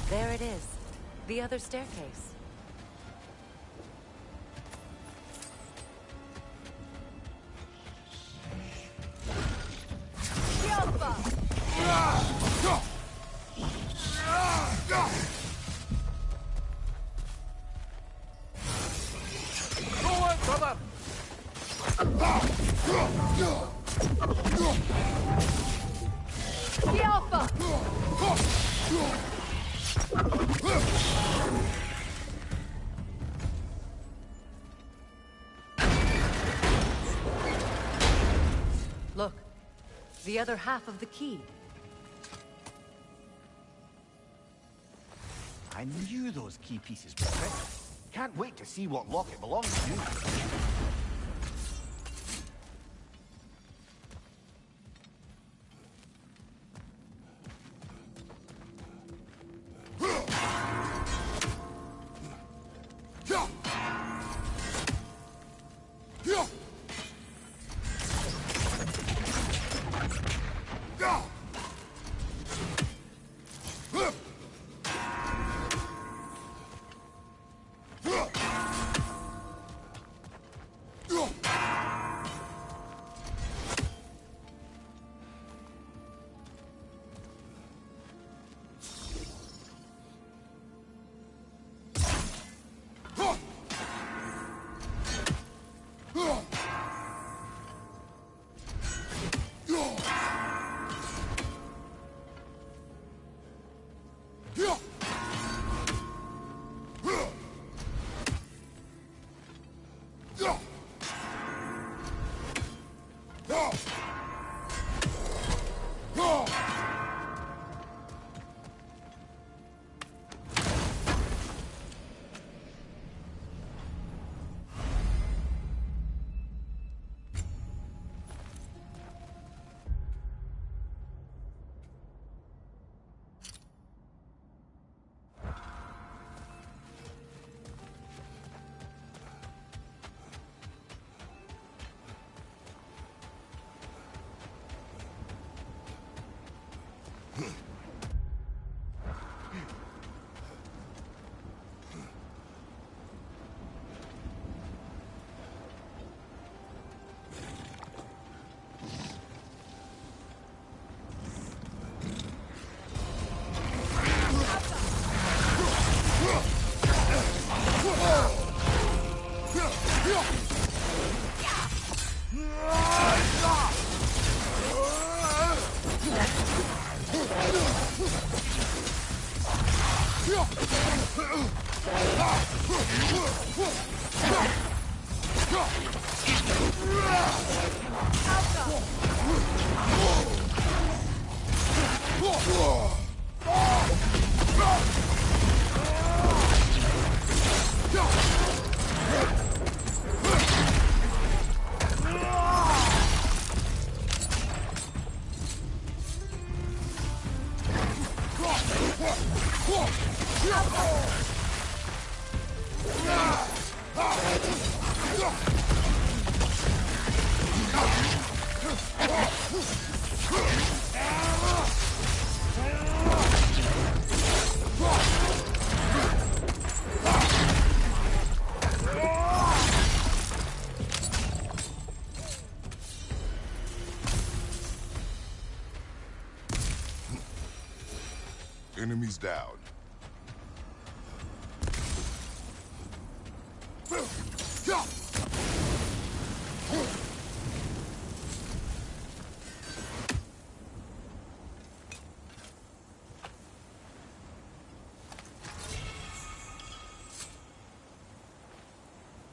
There it is. The other staircase. Look, the other half of the key. I knew those key pieces were tricky. Can't wait to see what lock it belongs to. He's down.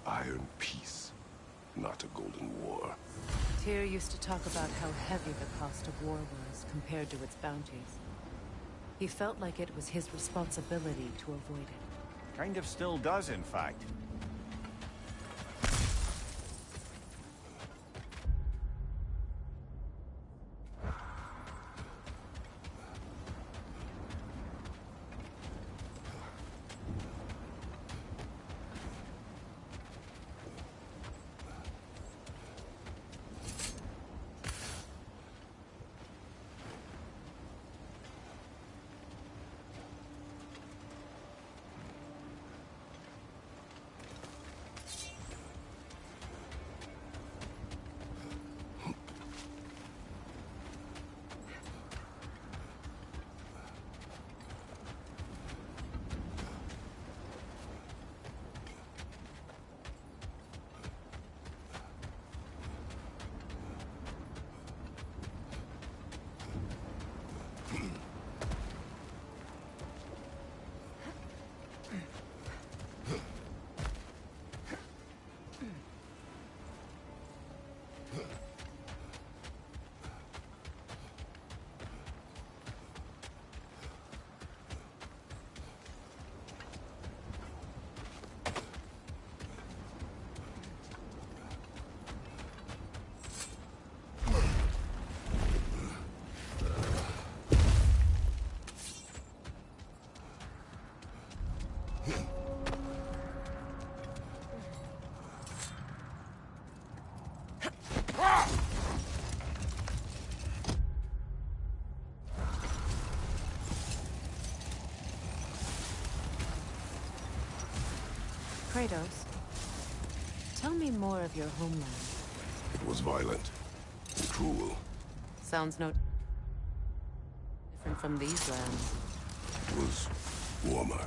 Iron peace, not a golden war. Tyr used to talk about how heavy the cost of war was compared to its bounties. He felt like it was his responsibility to avoid it. Kind of still does, in fact. Kratos, tell me more of your homeland. It was violent and cruel. Sounds no different from these lands. It was warmer.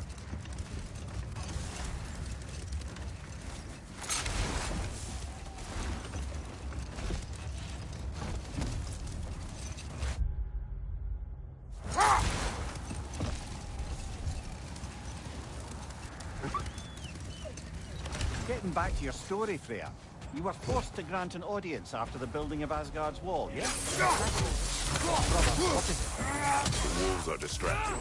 Getting back to your story, Freya. You were forced to grant an audience after the building of Asgard's wall, yes? Brother, what is it? The wolves are distracted.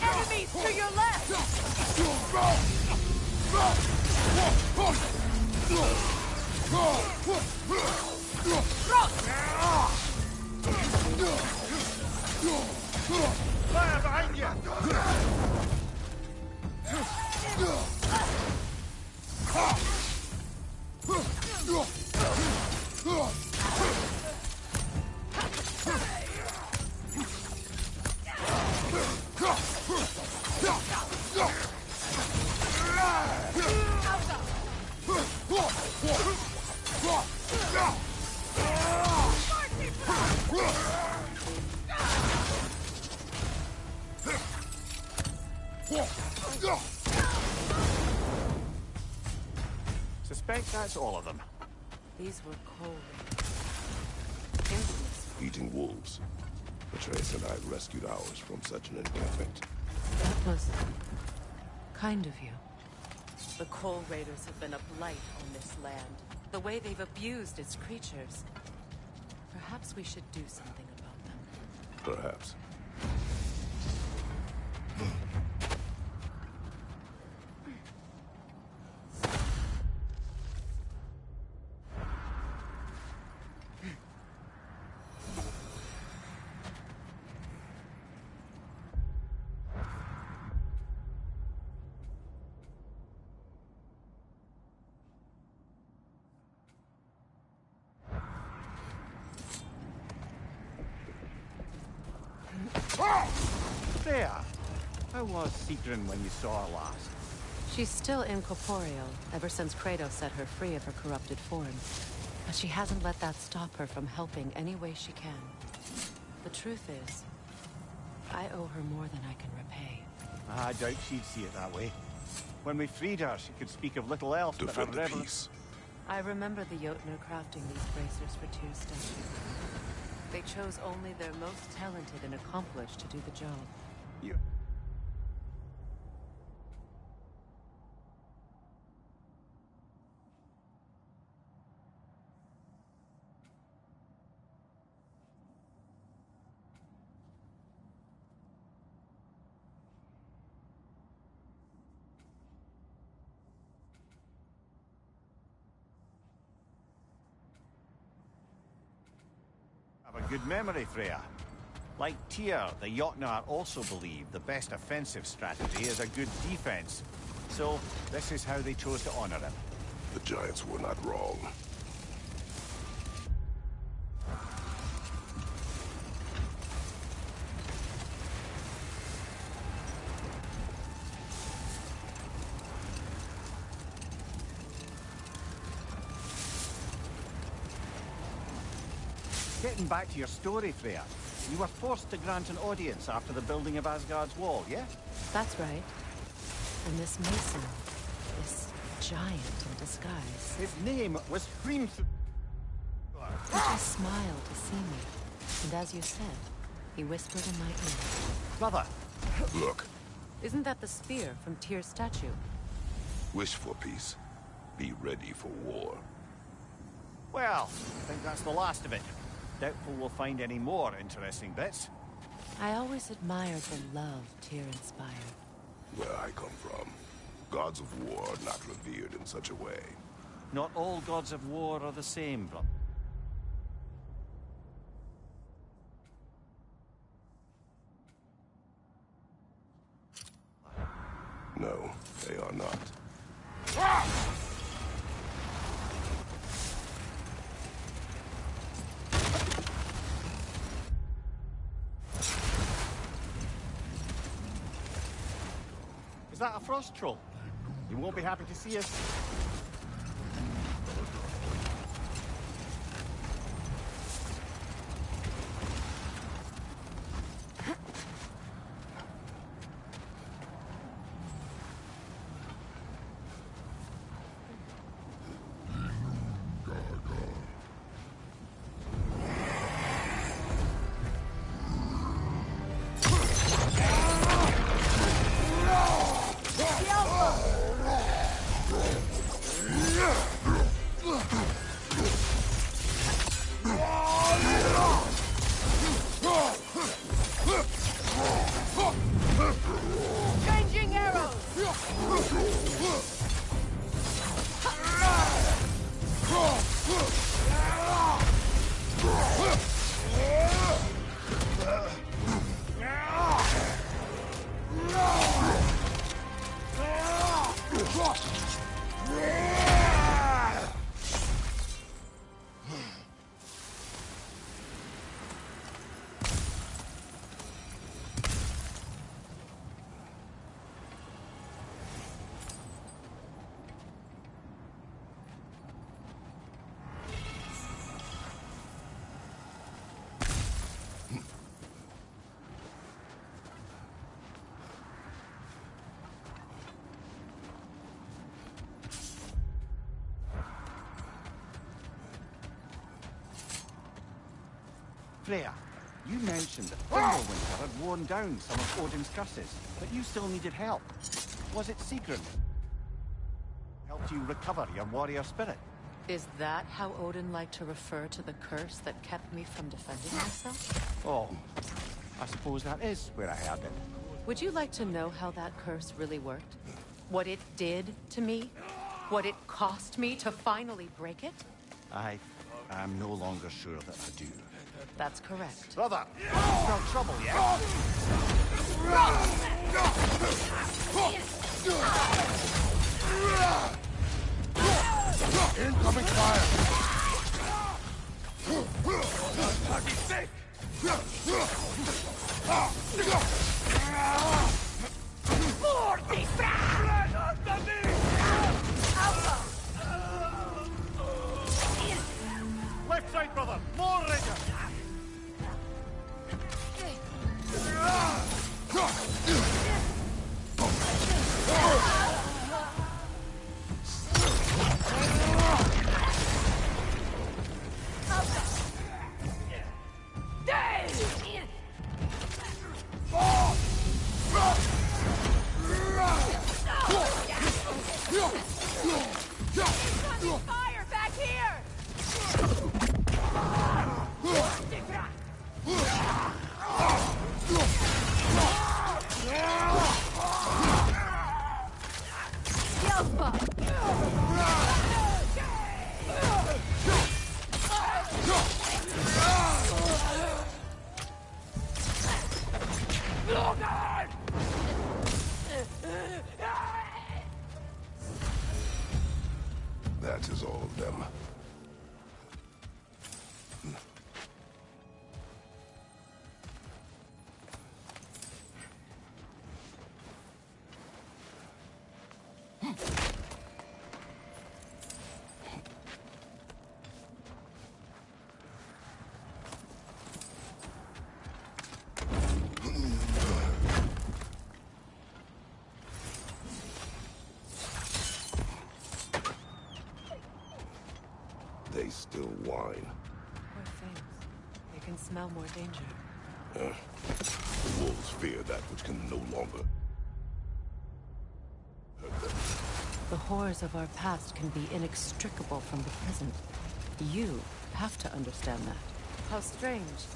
Enemies to your left! Fire behind you! Suspect that's all of them. These were cold. Infamous. Eating wolves. Atreus and I rescued ours from such an encampment. That was kind of you. The Coal Raiders have been a blight on this land. The way they've abused its creatures. Perhaps we should do something about them. Perhaps. Freya, how was Sigrun when you saw her last? She's still incorporeal, ever since Kratos set her free of her corrupted form. But she hasn't let that stop her from helping any way she can. The truth is, I owe her more than I can repay. I doubt she'd see it that way. When we freed her, she could speak of little else but her Defend the reverence. peace. I remember the Jotnar crafting these bracers for Tyr's statue. They chose only their most talented and accomplished to do the job. You... Have a good memory, Freya. Like Tyr, the Jotnar also believe the best offensive strategy is a good defense. So, this is how they chose to honor him. The Giants were not wrong. Getting back to your story, Freya, you were forced to grant an audience after the building of Asgard's wall, yeah? That's right. And this Mason, this giant in disguise, His name was Hrimthur. he just smiled to see me. And as you said, he whispered in my ear. Brother! Look, Isn't that the spear from Tyr's statue? wish for peace. Be ready for war. Well, I think that's the last of it. Doubtful we'll find any more interesting bits. I always admired the love Tyr inspired. Where I come from, gods of war are not revered in such a way. Not all gods of war are the same, brother. No, they are not. Is that a frost troll? You won't be happy to see us. Changing arrows! Freya, you mentioned that Fimbulwinter had worn down some of Odin's curses, but you still needed help. Was it Sigrun? Helped you recover your warrior spirit? Is that how Odin liked to refer to the curse that kept me from defending myself? Oh, I suppose that is where I heard it. Would you like to know how that curse really worked? What it did to me? What it cost me to finally break it? I'm no longer sure that I do. That's correct. Brother, you smell trouble, yeah? Incoming fire! Be safe! Incoming fire back here! That is all of them. They still whine. Poor things. They can smell more danger. The wolves fear that which can no longer hurt them. The horrors of our past can be inextricable from the present. You have to understand that. How strange.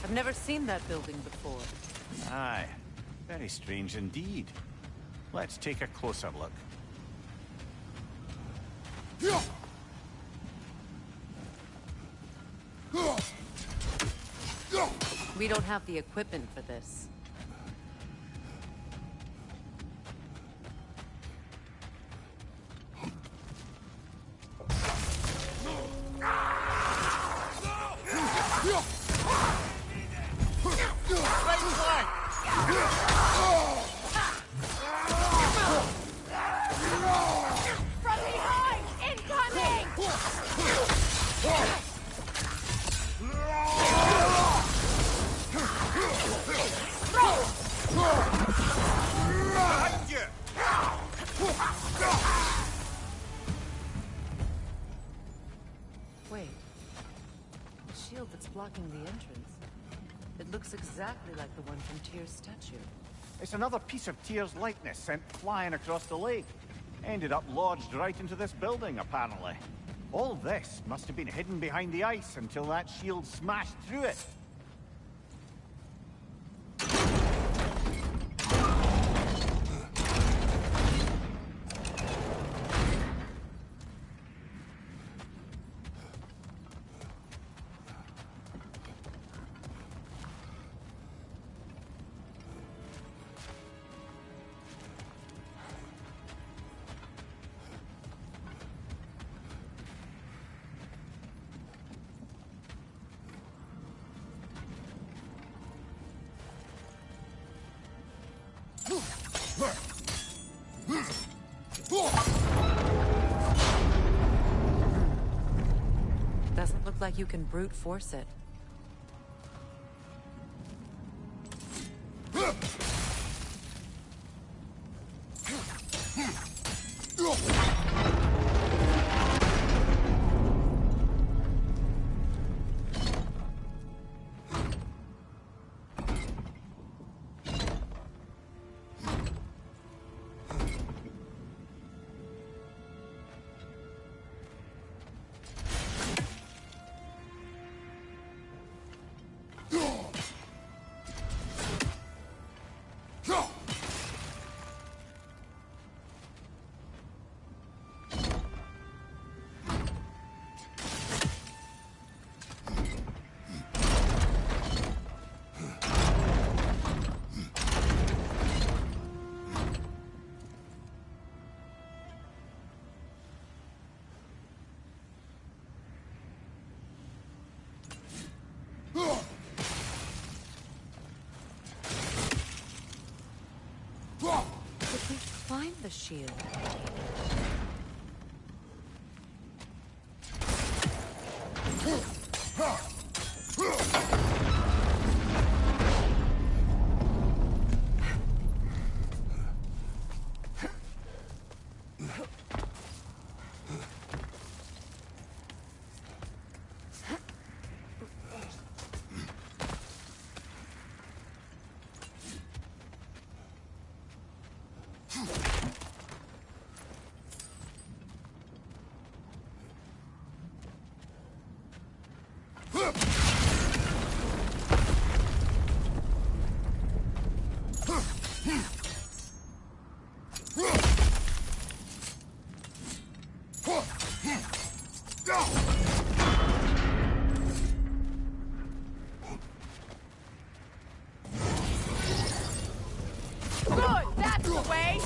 I've never seen that building before. Aye. Very strange indeed. Let's take a closer look. We don't have the equipment for this. From behind! Incoming! Wait. The shield that's blocking the entrance. It looks exactly like the one from Tyr's statue. It's another piece of Tyr's likeness sent flying across the lake. Ended up lodged right into this building, apparently. All this must have been hidden behind the ice until that shield smashed through it. Doesn't look like you can brute force it. Did we find the shield? Good, that's the way!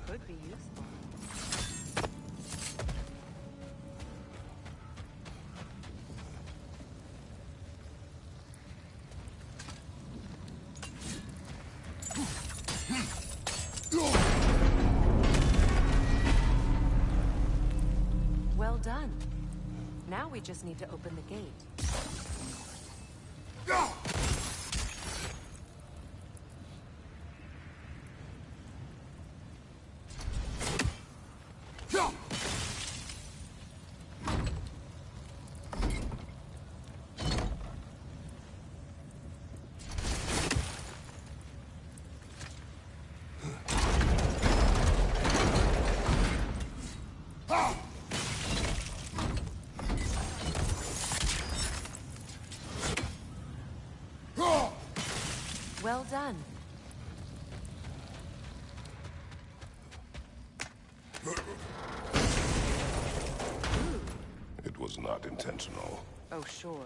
Could be useful. Well done. Now we just need to open the gate. Well done. It was not intentional. Oh, sure.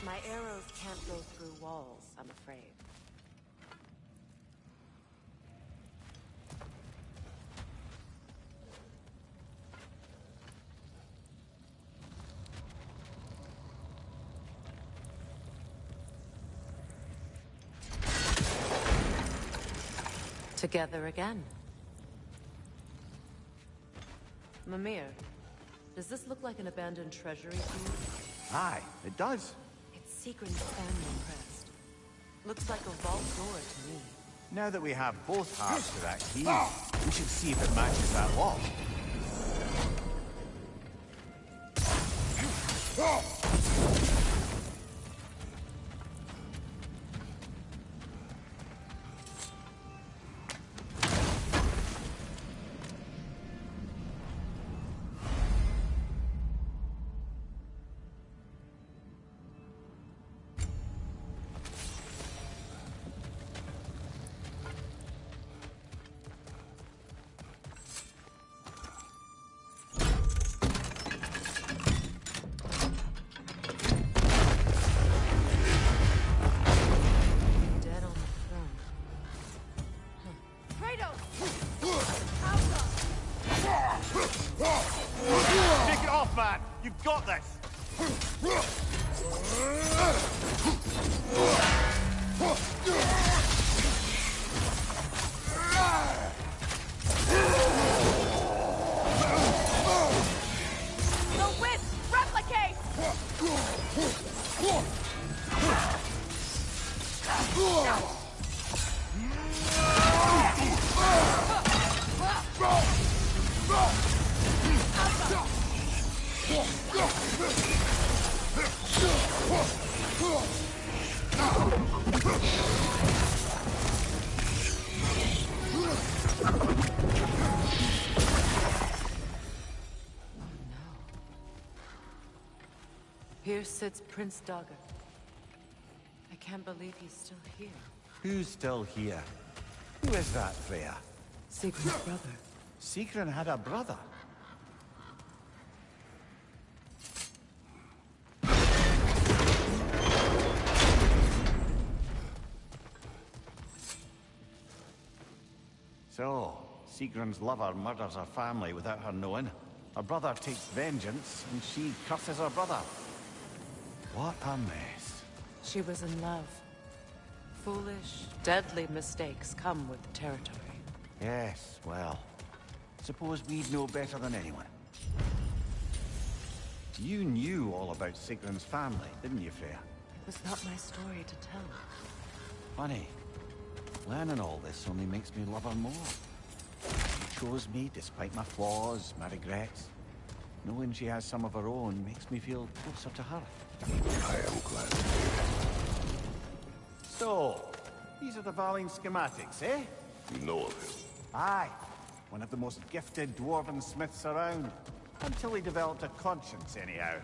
My arrows can't go through walls, I'm afraid. Together again. Mimir, does this look like an abandoned treasury to you? Aye, it does. It's Sigrun's family crest. Looks like a vault door to me. Now that we have both halves to that key, we should see if it matches that lock. Dead on the throne. Take it off, man! You've got this! The witch! Replicate! Here sits Prince Dagger. I can't believe he's still here. Who's still here? Who is that, Freya? Sigrun's brother. Sigrun had a brother. So, Sigrun's lover murders her family without her knowing. Her brother takes vengeance, and she curses her brother. What a mess. She was in love. Foolish, deadly mistakes come with the territory. Yes, well, suppose we'd know better than anyone. You knew all about Sigrun's family, didn't you, Freya? It was not my story to tell. Funny. Learning all this only makes me love her more. She chose me despite my flaws, my regrets. Knowing she has some of her own makes me feel closer to her. I am glad to hear it. So, these are the Valine schematics, eh? You know of him. Aye. One of the most gifted dwarven smiths around. Until he developed a conscience, anyhow.